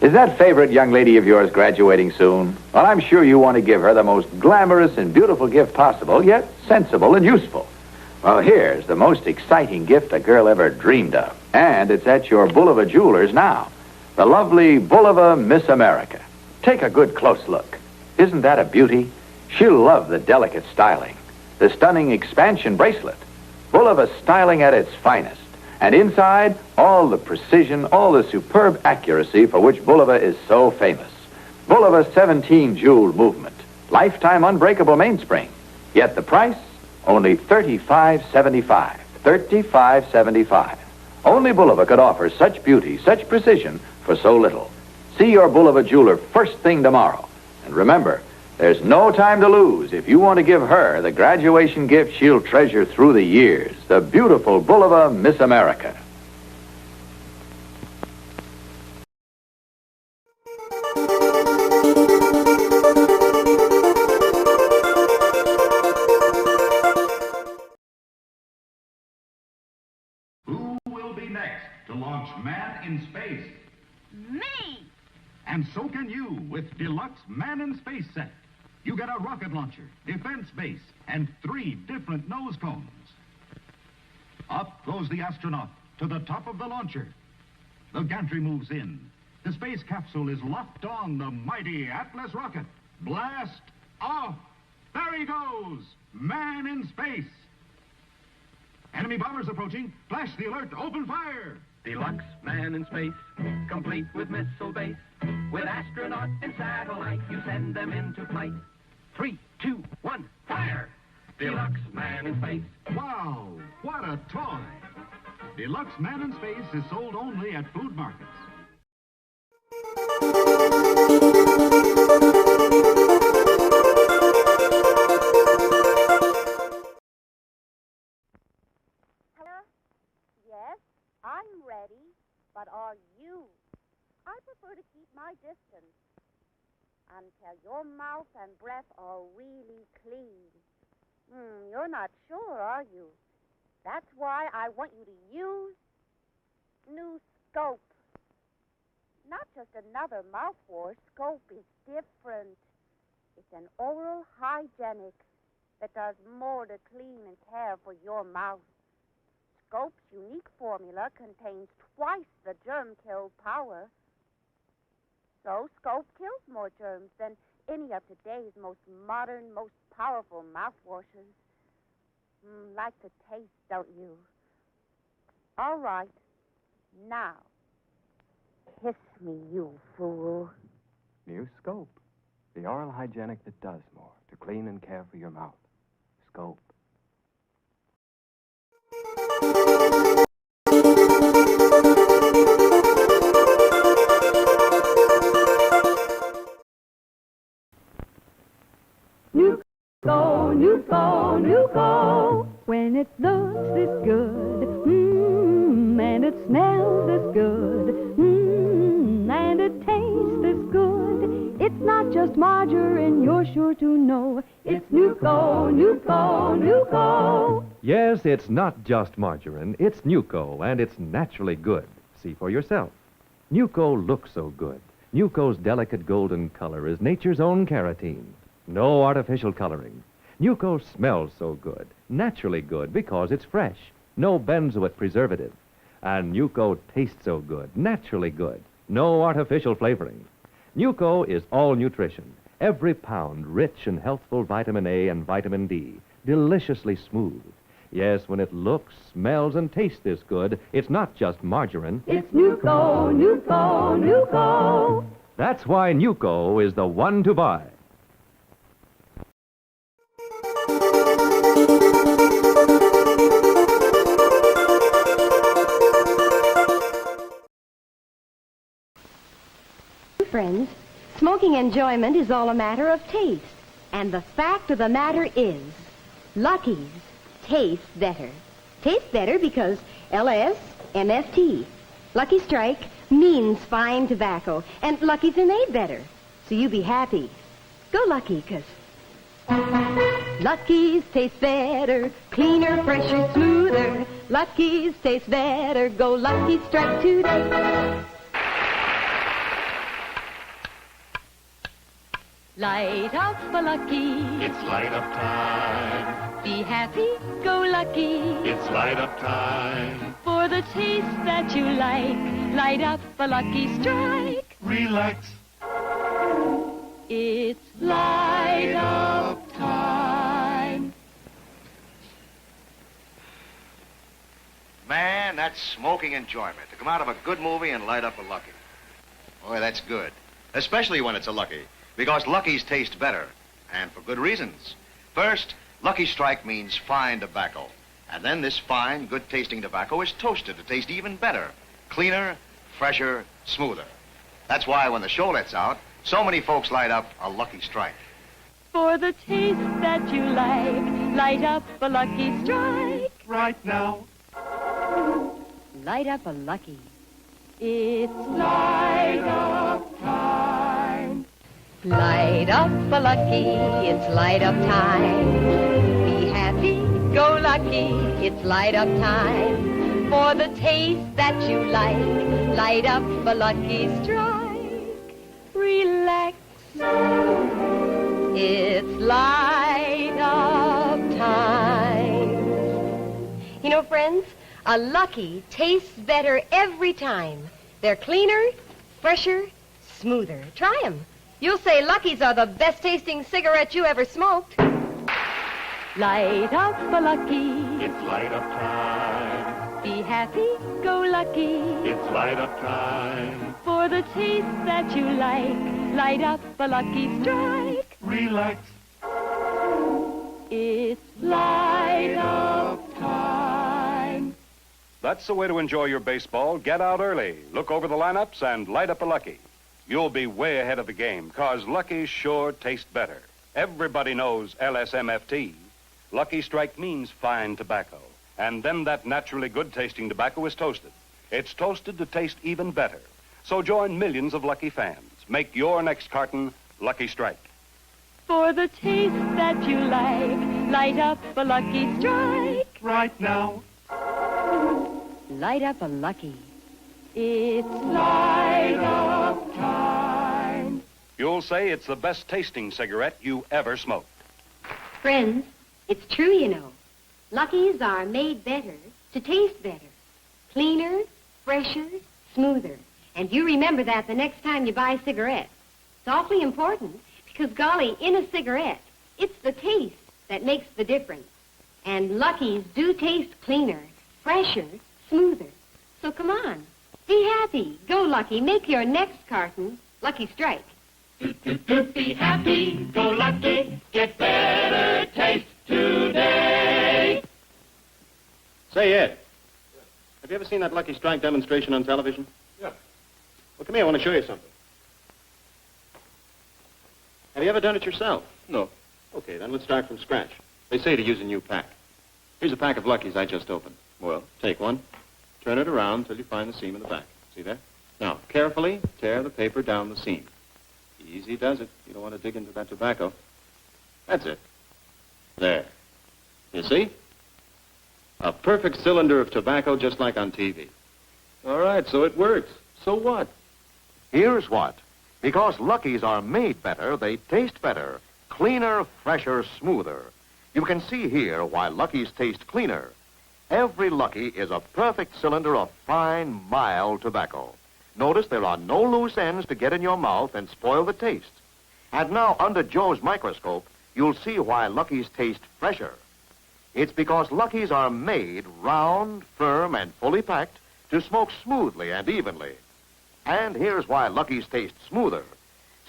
Is that favorite young lady of yours graduating soon? Well, I'm sure you want to give her the most glamorous and beautiful gift possible, yet sensible and useful. Well, here's the most exciting gift a girl ever dreamed of. And it's at your Bulova Jewelers now. The lovely Bulova Miss America. Take a good close look. Isn't that a beauty? She'll love the delicate styling. The stunning expansion bracelet. Bulova styling at its finest. And inside, all the precision, all the superb accuracy for which Bulova is so famous. Bulova's 17-jewel movement. Lifetime unbreakable mainspring. Yet the price? Only $35.75. $35.75. Only Bulova could offer such beauty, such precision for so little. See your Bulova jeweler first thing tomorrow. And remember, there's no time to lose if you want to give her the graduation gift she'll treasure through the years, the beautiful Bulova Miss America. Who will be next to launch Man in Space? Me! And so can you with Deluxe Man in Space set. You get a rocket launcher, defense base, and 3 different nose cones. Up goes the astronaut to the top of the launcher. The gantry moves in. The space capsule is locked on the mighty Atlas rocket. Blast off! There he goes! Man in space! Enemy bombers approaching. Flash the alert. Open fire! Deluxe Man in Space, complete with missile base. With astronaut and satellite, you send them into flight. 3, 2, 1, fire! Deluxe Man in Space. Wow, what a toy! Deluxe Man in Space is sold only at food markets. Hello? Yes, I'm ready, but are you? I prefer to keep my distance until your mouth and breath are really clean. You're not sure, are you? That's why I want you to use new Scope. Not just another mouthwash. Scope is different. It's an oral hygienic that does more to clean and care for your mouth. Scope's unique formula contains twice the germ kill power. So Scope kills more germs than any of today's most modern, most powerful mouthwashes. Like the taste, don't you? All right. Now, kiss me, you fool. New Scope. The oral hygienic that does more to clean and care for your mouth. Scope. Nuco. When it looks this good, and it smells this good, and it tastes this good, it's not just margarine, you're sure to know. It's Nuco. Yes, it's not just margarine. It's Nuco, and it's naturally good. See for yourself. Nuco looks so good. Nuco's delicate golden color is nature's own carotene. No artificial coloring. Nuco smells so good, naturally good, because it's fresh. No benzoate preservative. And Nuco tastes so good, naturally good. No artificial flavoring. Nuco is all nutrition. Every pound rich in healthful vitamin A and vitamin D. Deliciously smooth. Yes, when it looks, smells, and tastes this good, it's not just margarine. It's Nuco. That's why Nuco is the one to buy. Friends, smoking enjoyment is all a matter of taste. And the fact of the matter is, Lucky's taste better. Taste better because LSMFT. Lucky Strike means fine tobacco, and Lucky's are made better. So you be happy. Go Lucky, 'cause Lucky's taste better, cleaner, fresher, smoother. Lucky's taste better. Go Lucky Strike today. Light up a Lucky. It's light up time. Be happy, go Lucky. It's light up time. For the taste that you like, light up a Lucky Strike. Relax. It's light up time. Man, that's smoking enjoyment. To come out of a good movie and light up a Lucky. Boy, that's good. Especially when it's a Lucky. Because Lucky's taste better. And for good reasons. First, Lucky Strike means fine tobacco. And then this fine, good-tasting tobacco is toasted to taste even better. Cleaner, fresher, smoother. That's why when the show lets out, so many folks light up a Lucky Strike. For the taste that you like, light up a Lucky Strike. Right now. Light up a Lucky. It's light up time. Light up a Lucky, it's light up time. Be happy, go Lucky, it's light up time. For the taste that you like, light up a Lucky Strike. Relax, it's light up time. You know, friends, a Lucky tastes better every time. They're cleaner, fresher, smoother. Try 'em. You'll say Lucky's are the best-tasting cigarette you ever smoked. Light up a Lucky. It's light up time. Be happy, go Lucky. It's light up time. For the taste that you like, light up a Lucky Strike. Relax. It's light up time. That's the way to enjoy your baseball. Get out early, look over the lineups, and light up a Lucky. You'll be way ahead of the game, 'cause Lucky's sure taste better. Everybody knows LSMFT. Lucky Strike means fine tobacco. And then that naturally good-tasting tobacco is toasted. It's toasted to taste even better. So join millions of Lucky fans. Make your next carton Lucky Strike. For the taste that you like, light up a Lucky Strike. Right now. Light up a Lucky. It's light up time. You'll say it's the best-tasting cigarette you ever smoked. Friends, it's true, you know. Lucky's are made better to taste better. Cleaner, fresher, smoother. And you remember that the next time you buy a cigarette. It's awfully important because, golly, in a cigarette, it's the taste that makes the difference. And Lucky's do taste cleaner, fresher, smoother. So come on. Be happy. Go Lucky. Make your next carton Lucky Strike. Be happy, go Lucky, get better taste today. Say, Ed, have you ever seen that Lucky Strike demonstration on television? Yeah. Well, come here, I want to show you something. Have you ever done it yourself? No. Okay, then let's start from scratch. They say to use a new pack. Here's a pack of Luckies I just opened. Well, take one, turn it around till you find the seam in the back. See there? Now, carefully tear the paper down the seam. Easy does it. You don't want to dig into that tobacco. That's it. There. You see? A perfect cylinder of tobacco just like on TV. All right, so it works. So what? Here's what. Because Luckies are made better, they taste better. Cleaner, fresher, smoother. You can see here why Luckies taste cleaner. Every Lucky is a perfect cylinder of fine, mild tobacco. Notice there are no loose ends to get in your mouth and spoil the taste. And now, under Joe's microscope, you'll see why Luckies taste fresher. It's because Luckies are made round, firm, and fully packed to smoke smoothly and evenly. And here's why Lucky's taste smoother.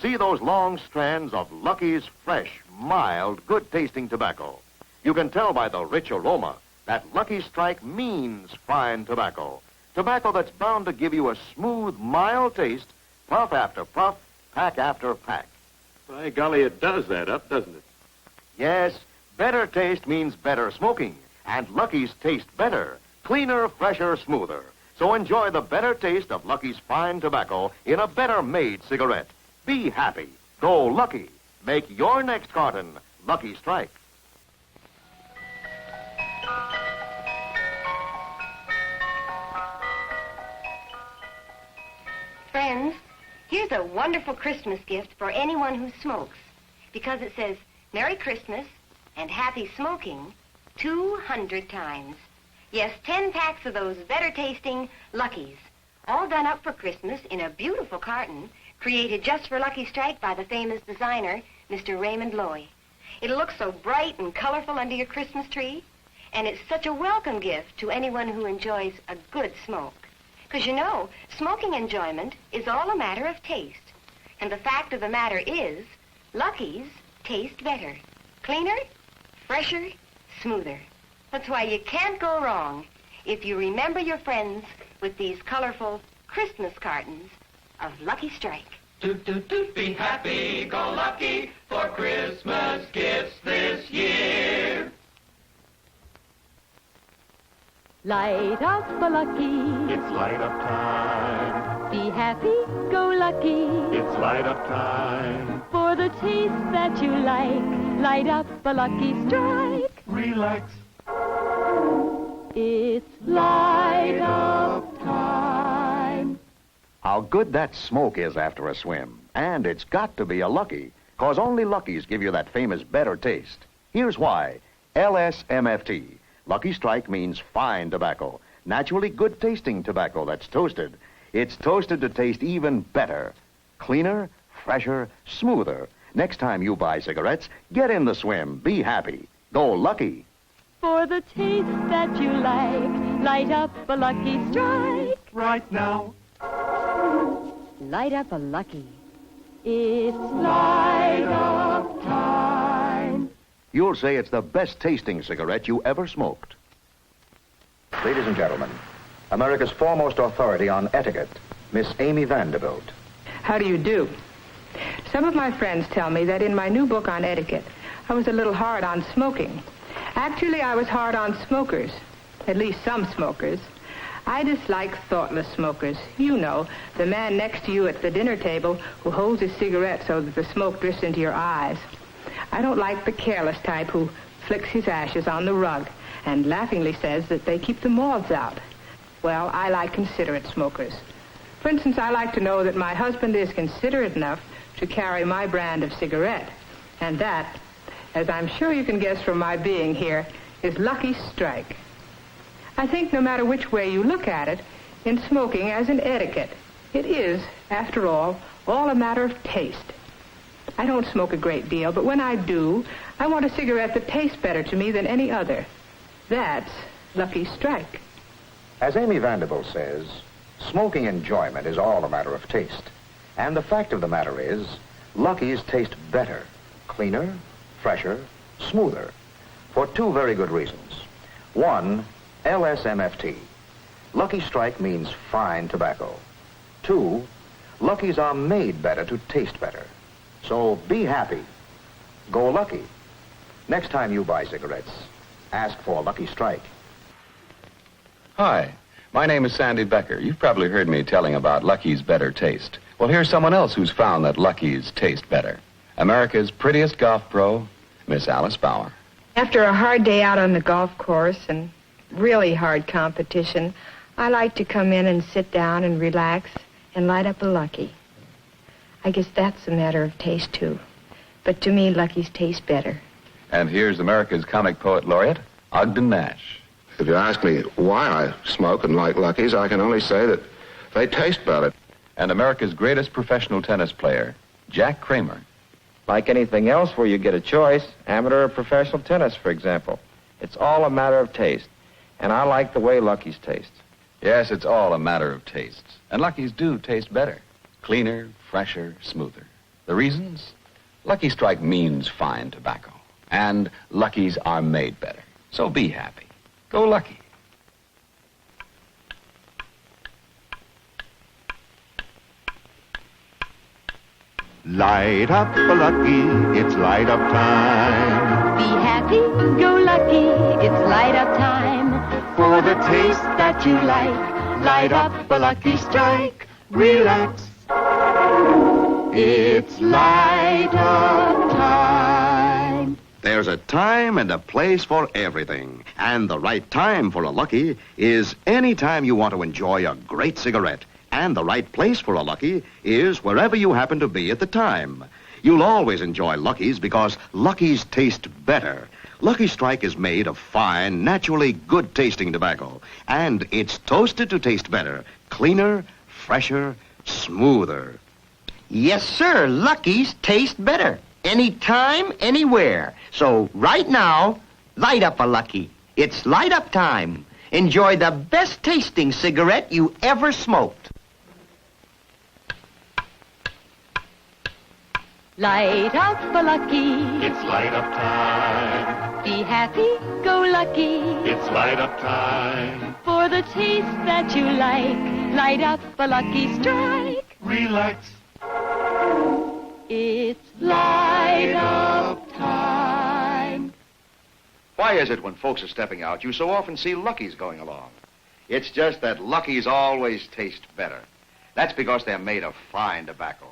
See those long strands of Lucky's fresh, mild, good-tasting tobacco. You can tell by the rich aroma that Lucky Strike means fine tobacco. Tobacco that's bound to give you a smooth, mild taste, puff after puff, pack after pack. By golly, it does that up, doesn't it? Yes, better taste means better smoking. And Lucky's taste better, cleaner, fresher, smoother. So enjoy the better taste of Lucky's fine tobacco in a better-made cigarette. Be happy. Go Lucky. Make your next carton Lucky Strike. Friends, here's a wonderful Christmas gift for anyone who smokes. Because it says, Merry Christmas and Happy Smoking 200 times. Yes, 10 packs of those better-tasting Luckies. All done up for Christmas in a beautiful carton created just for Lucky Strike by the famous designer, Mr. Raymond Loewy. It'll look so bright and colorful under your Christmas tree. And it's such a welcome gift to anyone who enjoys a good smoke. Because, you know, smoking enjoyment is all a matter of taste. And the fact of the matter is, Lucky's taste better. Cleaner, fresher, smoother. That's why you can't go wrong if you remember your friends with these colorful Christmas cartons of Lucky Strike. Toot, toot, toot, be happy, go lucky for Christmas gifts this year. Light up a Lucky. It's light up time. Be happy, go Lucky. It's light up time. For the taste that you like, light up a Lucky Strike. Relax. It's light up time. How good that smoke is after a swim. And it's got to be a Lucky, 'cause only Luckies give you that famous better taste. Here's why. LSMFT. Lucky Strike means fine tobacco, naturally good-tasting tobacco that's toasted. It's toasted to taste even better, cleaner, fresher, smoother. Next time you buy cigarettes, get in the swim. Be happy. Go Lucky. For the taste that you like, light up a Lucky Strike. Right now. Light up a Lucky. It's light up time. You'll say it's the best-tasting cigarette you ever smoked. Ladies and gentlemen, America's foremost authority on etiquette, Miss Amy Vanderbilt. How do you do? Some of my friends tell me that in my new book on etiquette, I was a little hard on smoking. Actually, I was hard on smokers, at least some smokers. I dislike thoughtless smokers. You know, the man next to you at the dinner table who holds his cigarette so that the smoke drifts into your eyes. I don't like the careless type who flicks his ashes on the rug and laughingly says that they keep the moths out. Well, I like considerate smokers. For instance, I like to know that my husband is considerate enough to carry my brand of cigarette. And that, as I'm sure you can guess from my being here, is Lucky Strike. I think no matter which way you look at it, in smoking as in etiquette, it is, after all a matter of taste. I don't smoke a great deal, but when I do, I want a cigarette that tastes better to me than any other. That's Lucky Strike. As Amy Vanderbilt says, smoking enjoyment is all a matter of taste. And the fact of the matter is, Lucky's taste better, cleaner, fresher, smoother, for two very good reasons. One, LSMFT. Lucky Strike means fine tobacco. Two, Luckies are made better to taste better. So be happy. Go Lucky. Next time you buy cigarettes, ask for Lucky Strike. Hi, my name is Sandy Becker. You've probably heard me telling about Lucky's better taste. Well, here's someone else who's found that Lucky's taste better. America's prettiest golf pro, Miss Alice Bauer. After a hard day out on the golf course and really hard competition, I like to come in and sit down and relax and light up a Lucky. I guess that's a matter of taste, too. But to me, Lucky's taste better. And here's America's comic poet laureate, Ogden Nash. If you ask me why I smoke and like Luckies, I can only say that they taste better. And America's greatest professional tennis player, Jack Kramer. Like anything else where you get a choice, amateur or professional tennis, for example. It's all a matter of taste. And I like the way Lucky's taste. Yes, it's all a matter of taste. And Lucky's do taste better. Cleaner, fresher, smoother. The reasons? Lucky Strike means fine tobacco. And Lucky's are made better. So be happy. Go Lucky. Light up a Lucky, it's light up time. Be happy, go lucky, it's light up time. For the taste that you like, light up a Lucky Strike. Relax, it's light up time. There's a time and a place for everything. And the right time for a Lucky is any time you want to enjoy a great cigarette. And the right place for a Lucky is wherever you happen to be at the time. You'll always enjoy Lucky's because Lucky's taste better. Lucky Strike is made of fine, naturally good-tasting tobacco. And it's toasted to taste better, cleaner, fresher, smoother. Yes, sir. Lucky's taste better. Anytime, anywhere. So right now, light up a Lucky. It's light up time. Enjoy the best tasting cigarette you ever smoked. Light up a Lucky, It's light up time. be happy, go lucky. It's light up time. For the taste that you like, light up a Lucky Strike. Relax. It's light up time. Why is it when folks are stepping out, you so often see Lucky's going along? It's just that Lucky's always taste better. That's because they're made of fine tobacco.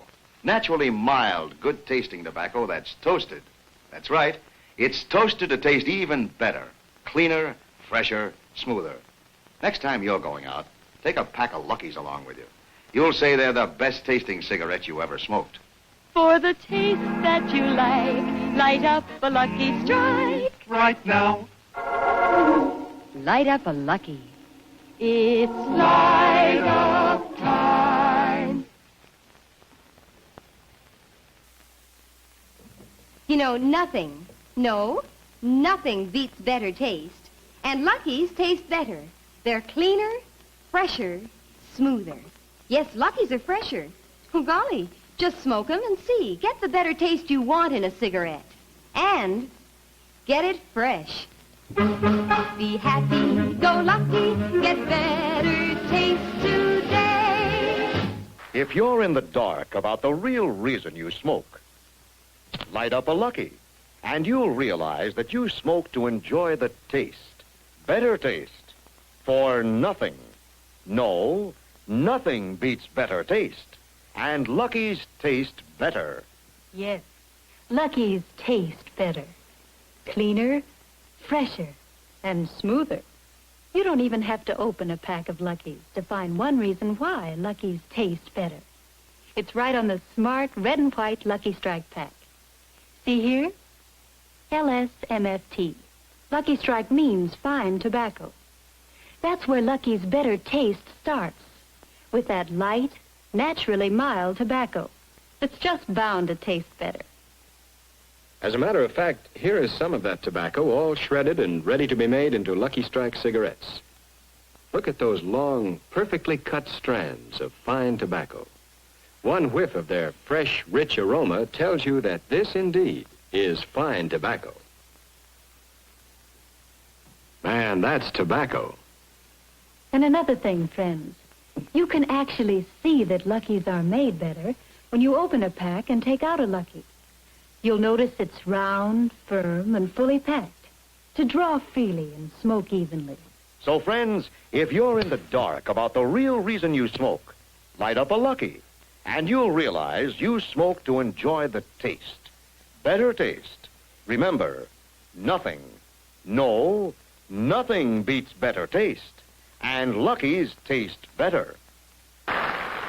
Naturally mild, good-tasting tobacco that's toasted. That's right. It's toasted to taste even better. Cleaner, fresher, smoother. Next time you're going out, take a pack of Lucky's along with you. You'll say they're the best-tasting cigarettes you ever smoked. For the taste that you like, light up a Lucky Strike. Right now. Light up a Lucky. It's light up time. You know, nothing beats better taste. And Lucky's taste better. They're cleaner, fresher, smoother. Yes, Lucky's are fresher. Oh, golly, just smoke 'em and see. Get the better taste you want in a cigarette. And get it fresh. Be happy, go lucky, get better taste today. If you're in the dark about the real reason you smoke, light up a Lucky, and you'll realize that you smoke to enjoy the taste, better taste, for nothing. No, nothing beats better taste, and Lucky's taste better. Yes, Lucky's taste better. Cleaner, fresher, and smoother. You don't even have to open a pack of Lucky's to find one reason why Lucky's taste better. It's right on the smart red and white Lucky Strike pack. See here? LSMFT. Lucky Strike means fine tobacco. That's where Lucky's better taste starts, with that light, naturally mild tobacco that's just bound to taste better. As a matter of fact, here is some of that tobacco all shredded and ready to be made into Lucky Strike cigarettes. Look at those long, perfectly cut strands of fine tobacco. One whiff of their fresh, rich aroma tells you that this indeed is fine tobacco. Man, that's tobacco. And another thing, friends, you can actually see that Lucky's are made better when you open a pack and take out a Lucky. You'll notice it's round, firm, and fully packed to draw freely and smoke evenly. So, friends, if you're in the dark about the real reason you smoke, light up a Lucky, and you'll realize you smoke to enjoy the taste. Better taste. Remember, nothing beats better taste. And Lucky's taste better.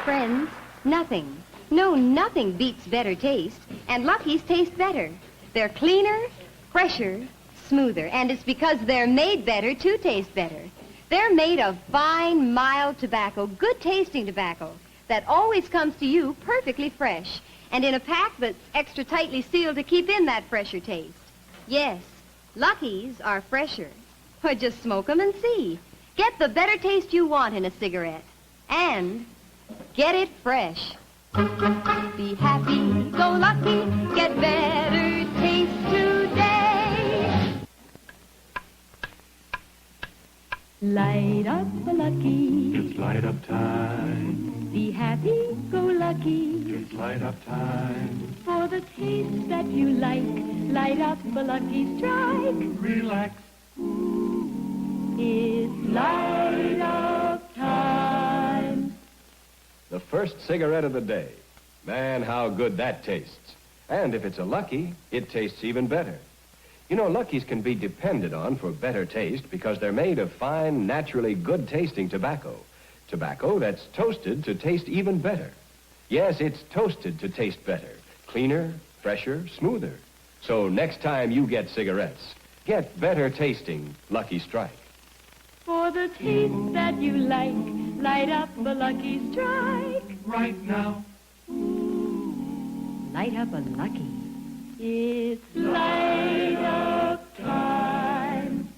Friends, nothing beats better taste, and Lucky's taste better. They're cleaner, fresher, smoother, and it's because they're made better to taste better. They're made of fine, mild tobacco, good-tasting tobacco, that always comes to you perfectly fresh, and in a pack that's extra tightly sealed to keep in that fresher taste. Yes, Lucky's are fresher. Or just smoke 'em and see. Get the better taste you want in a cigarette. And get it fresh. Be happy, go lucky, get better taste today. Light up a Lucky. It's light up time. Be happy, go lucky. It's light up time. For the taste that you like, light up a Lucky Strike. Relax. It's light up time. The first cigarette of the day. Man, how good that tastes. And if it's a Lucky, it tastes even better. You know, Luckies can be depended on for better taste because they're made of fine, naturally good-tasting tobacco. Tobacco that's toasted to taste even better. Yes, it's toasted to taste better. Cleaner, fresher, smoother. So next time you get cigarettes, get better tasting Lucky Strike. For the taste that you like, light up a Lucky Strike. Right now. Light up a Lucky. It's light up time.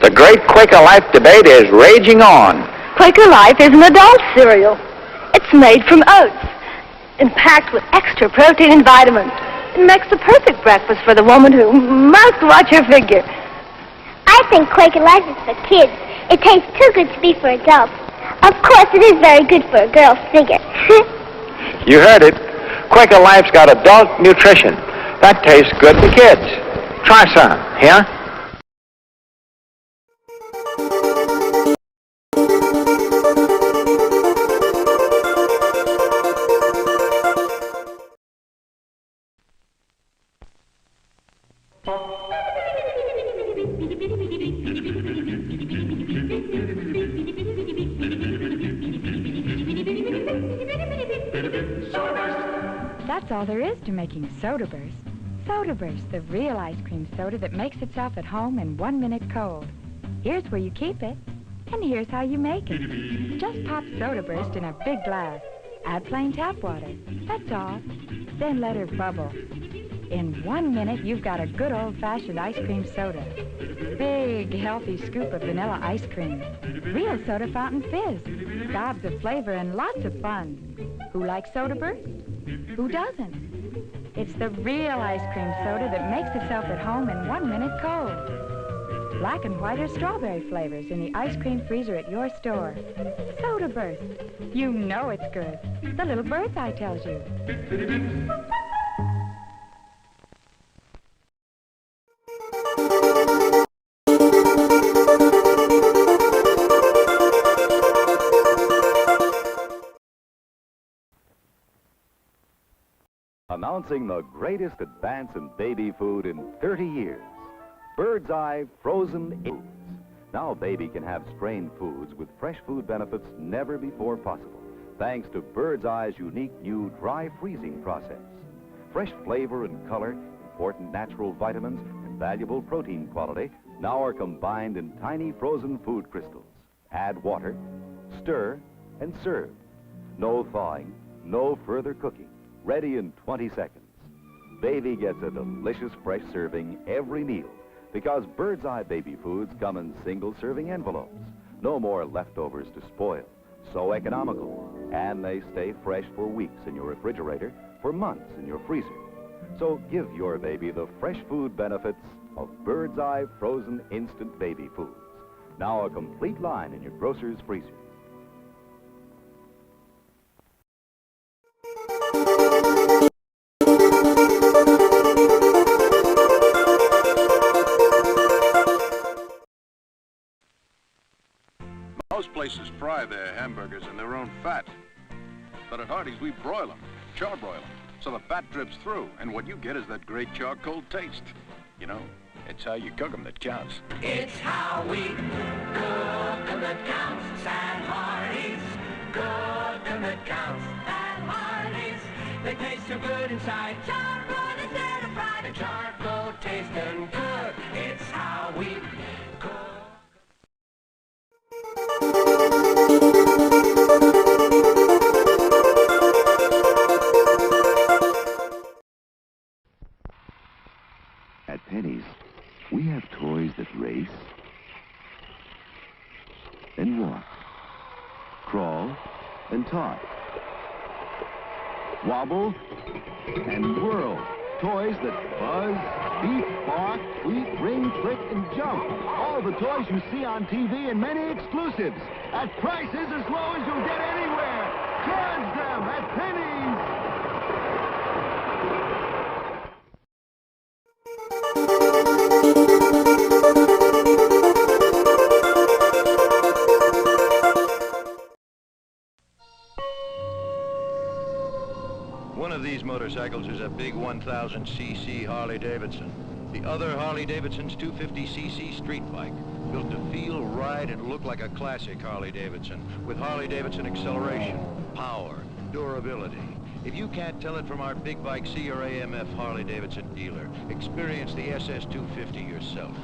The great Quaker Life debate is raging on. Quaker Life is an adult cereal. It's made from oats and packed with extra protein and vitamins. It makes the perfect breakfast for the woman who must watch her figure. I think Quaker Life is for kids. It tastes too good to be for adults. Of course, it is very good for a girl's figure. You heard it. Quaker Life's got adult nutrition. That tastes good to kids. Try some, yeah? That's all there is to making Soda Burst. Soda Burst, the real ice cream soda that makes itself at home in 1 minute cold. Here's where you keep it, and here's how you make it. Just pop Soda Burst in a big glass. Add plain tap water. That's all. Then let her bubble. In 1 minute, you've got a good old-fashioned ice cream soda. Big, healthy scoop of vanilla ice cream. Real soda fountain fizz. Gobs of flavor and lots of fun. Who likes Soda Burst? Who doesn't? It's the real ice cream soda that makes itself at home in 1 minute cold. Black and white or strawberry flavors in the ice cream freezer at your store. Soda Burst. You know it's good. The little bird's eye tells you. Announcing the greatest advance in baby food in 30 years. Bird's Eye Frozen Foods. Now baby can have strained foods with fresh food benefits never before possible, thanks to Bird's Eye's unique new dry freezing process. Fresh flavor and color, important natural vitamins, and valuable protein quality now are combined in tiny frozen food crystals. Add water, stir, and serve. No thawing, no further cooking. Ready in 20 seconds. Baby gets a delicious fresh serving every meal because Bird's Eye baby foods come in single-serving envelopes. No more leftovers to spoil. So economical. And they stay fresh for weeks in your refrigerator, for months in your freezer. So give your baby the fresh food benefits of Bird's Eye frozen instant baby foods. Now a complete line in your grocer's freezer. Most places fry their hamburgers in their own fat. But at Hardee's, we broil them, charbroil them, so the fat drips through, and what you get is that great charcoal taste. You know, it's how you cook them that counts. It's how we cook 'em that counts at Hardee's. Cook 'em that counts at Hardee's. They taste so good inside. Charcoal instead of fried. And charcoal tasting good. It's how we cook. At Penny's, we have toys that race and walk, crawl and talk, wobble and whirl. Toys that buzz, beep, bark, tweet, ring, click, and jump. All the toys you see on TV and many exclusives at prices as low as you'll get anywhere. Charge them at Penny's. One of these motorcycles is a big 1000cc Harley-Davidson. The other Harley-Davidson's 250cc street bike, built to feel, ride, and look like a classic Harley-Davidson, with Harley-Davidson acceleration, power, durability. If you can't tell it from our big bike, see your AMF Harley-Davidson dealer. Experience the SS250 yourself.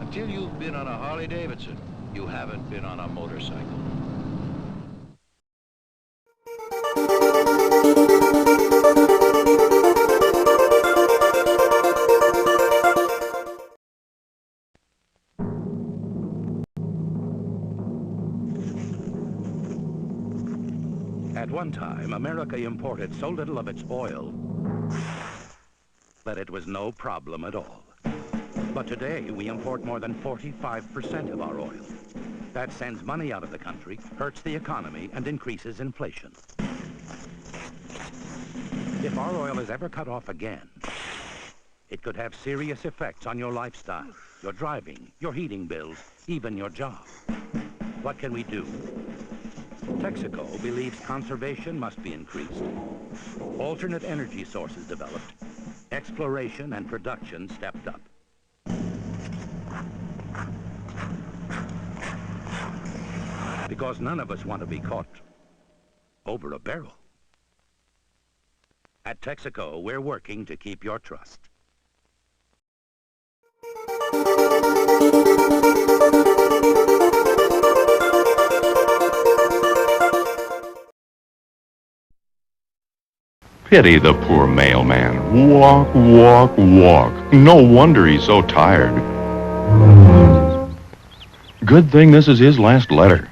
Until you've been on a Harley-Davidson, you haven't been on a motorcycle. At one time, America imported so little of its oil that it was no problem at all. But today, we import more than 45% of our oil. That sends money out of the country, hurts the economy, and increases inflation. If our oil is ever cut off again, it could have serious effects on your lifestyle, your driving, your heating bills, even your job. What can we do? Texaco believes conservation must be increased, alternate energy sources developed, exploration and production stepped up. Because none of us want to be caught over a barrel. At Texaco, we're working to keep your trust. Pity the poor mailman. Walk, walk, walk. No wonder he's so tired. Good thing this is his last letter.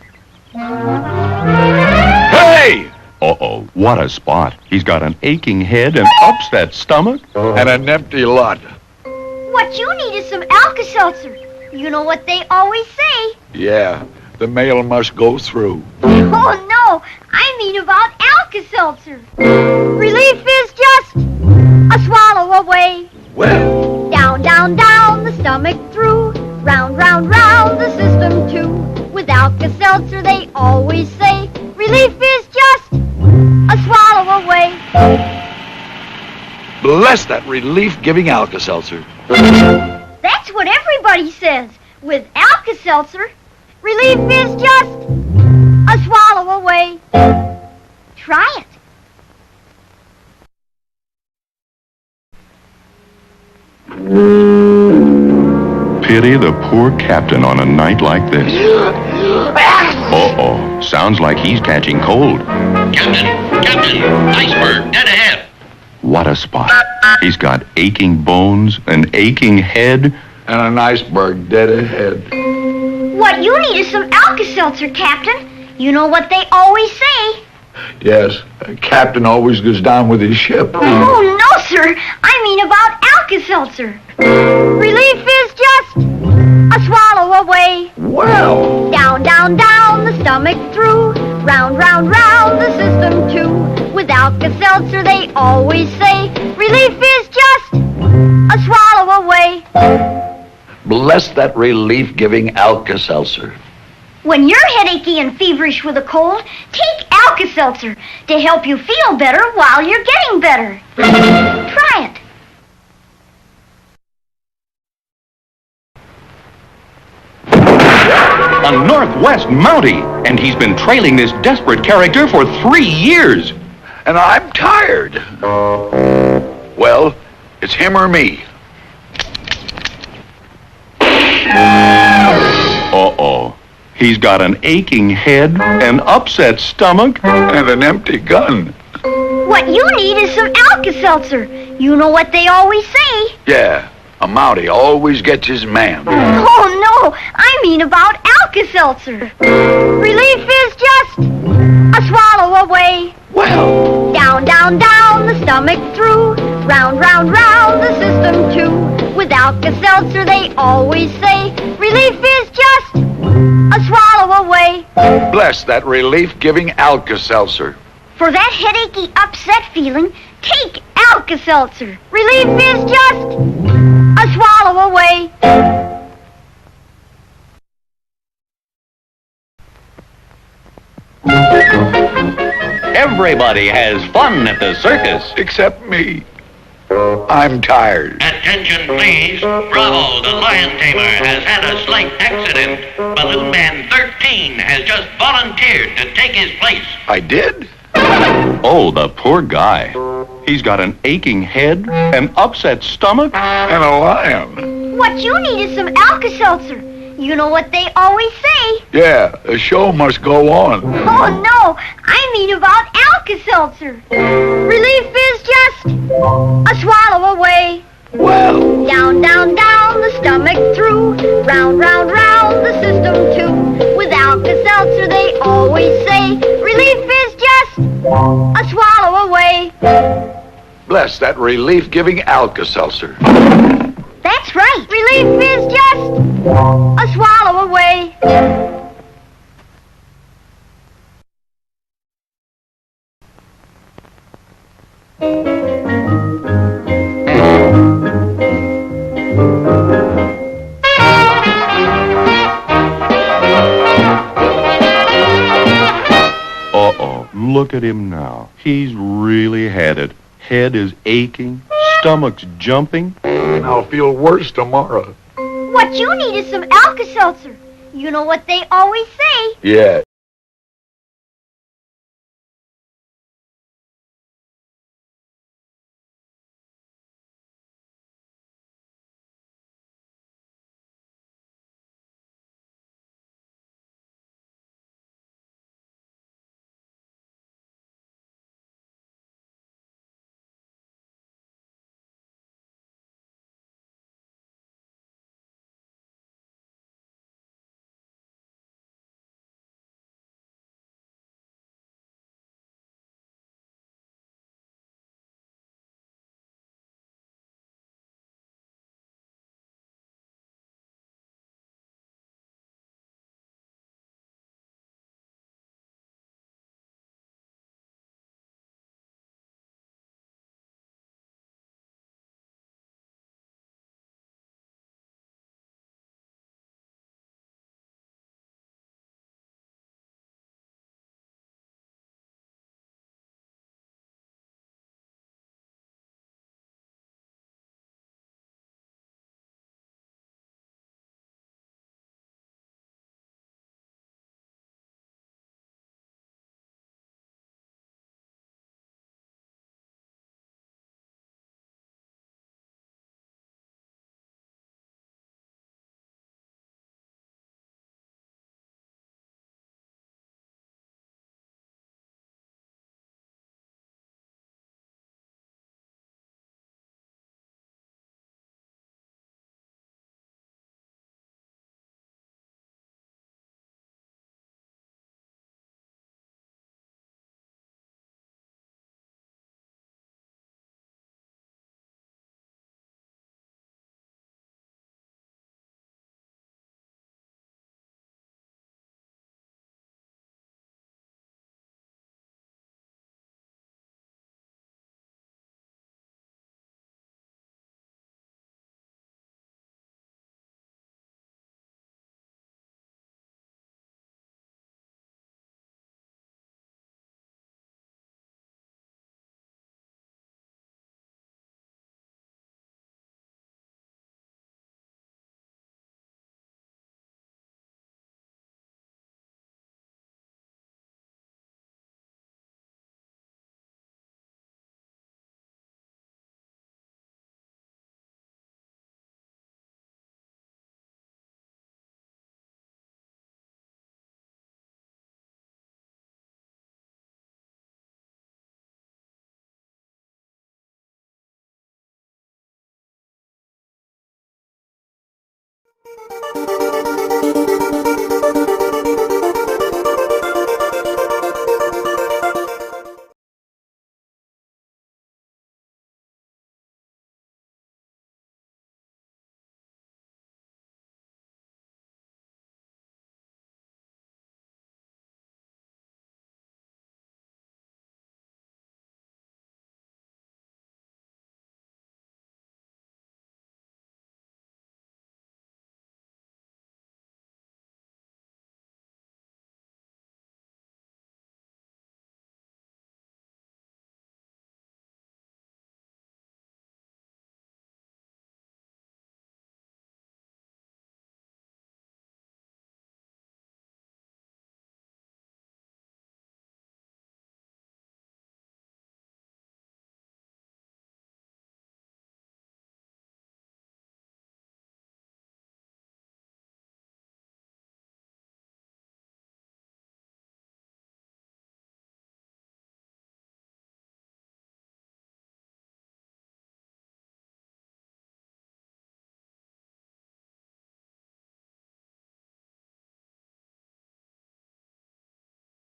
Hey! Uh-oh, what a spot. He's got an aching head, an upset stomach, and an empty lot. What you need is some Alka-Seltzer. You know what they always say. Yeah, the mail must go through. Oh, no, I mean about Alka-Seltzer. Relief is just a swallow away. Well. Down, down, down, the stomach through. Round, round, round, the system too. With Alka-Seltzer, they always say, relief is just a swallow away. Bless that relief-giving Alka-Seltzer. That's what everybody says. With Alka-Seltzer, relief is just a swallow away. Try it. Pity the poor captain on a night like this. Uh-oh, sounds like he's catching cold. Captain, iceberg, dead ahead. What a spot. He's got aching bones, an aching head, and an iceberg dead ahead. What you need is some Alka-Seltzer, Captain. You know what they always say. Yes, a captain always goes down with his ship. Oh, no, sir. I mean about Alka-Seltzer. Relief is just a swallow away. Well. Down, down, down, the stomach through. Round, round, round, the system too. With Alka-Seltzer, they always say, relief is just a swallow away. Bless that relief-giving Alka-Seltzer. When you're headachy and feverish with a cold, take Alka-Seltzer to help you feel better while you're getting better. Try it. A Northwest Mountie, and he's been trailing this desperate character for 3 years. And I'm tired. Well, it's him or me. Uh-oh. He's got an aching head, an upset stomach, and an empty gun. What you need is some Alka-Seltzer. You know what they always say. Yeah, a Mountie always gets his man. Oh, no, I mean about Alka-Seltzer. Relief is just a swallow away. Well. Down, down, down, the stomach through. Round, round, round, the system too. With Alka-Seltzer, they always say, relief is just a swallow away. Bless that relief-giving Alka-Seltzer. For that headachy, upset feeling, take Alka-Seltzer. Relief is just a swallow away. Everybody has fun at the circus. Except me. I'm tired. Attention, please. Bravo, the lion tamer has had a slight accident. Balloon Man 13 has just volunteered to take his place. I did? Oh, the poor guy. He's got an aching head, an upset stomach, and a lion. What you need is some Alka-Seltzer. You know what they always say. Yeah, the show must go on. Oh, no, I mean about Alka-Seltzer. Relief is just a swallow away. Well. Down, down, down, the stomach through. Round, round, round, the system too. With Alka-Seltzer, they always say, relief is just a swallow away. Bless that relief-giving Alka-Seltzer. That's right. Relief is just a swallow away. Uh-oh, look at him now. He's really had it. Head is aching, stomach's jumping. And I'll feel worse tomorrow. What you need is some Alka-Seltzer. You know what they always say. Yeah.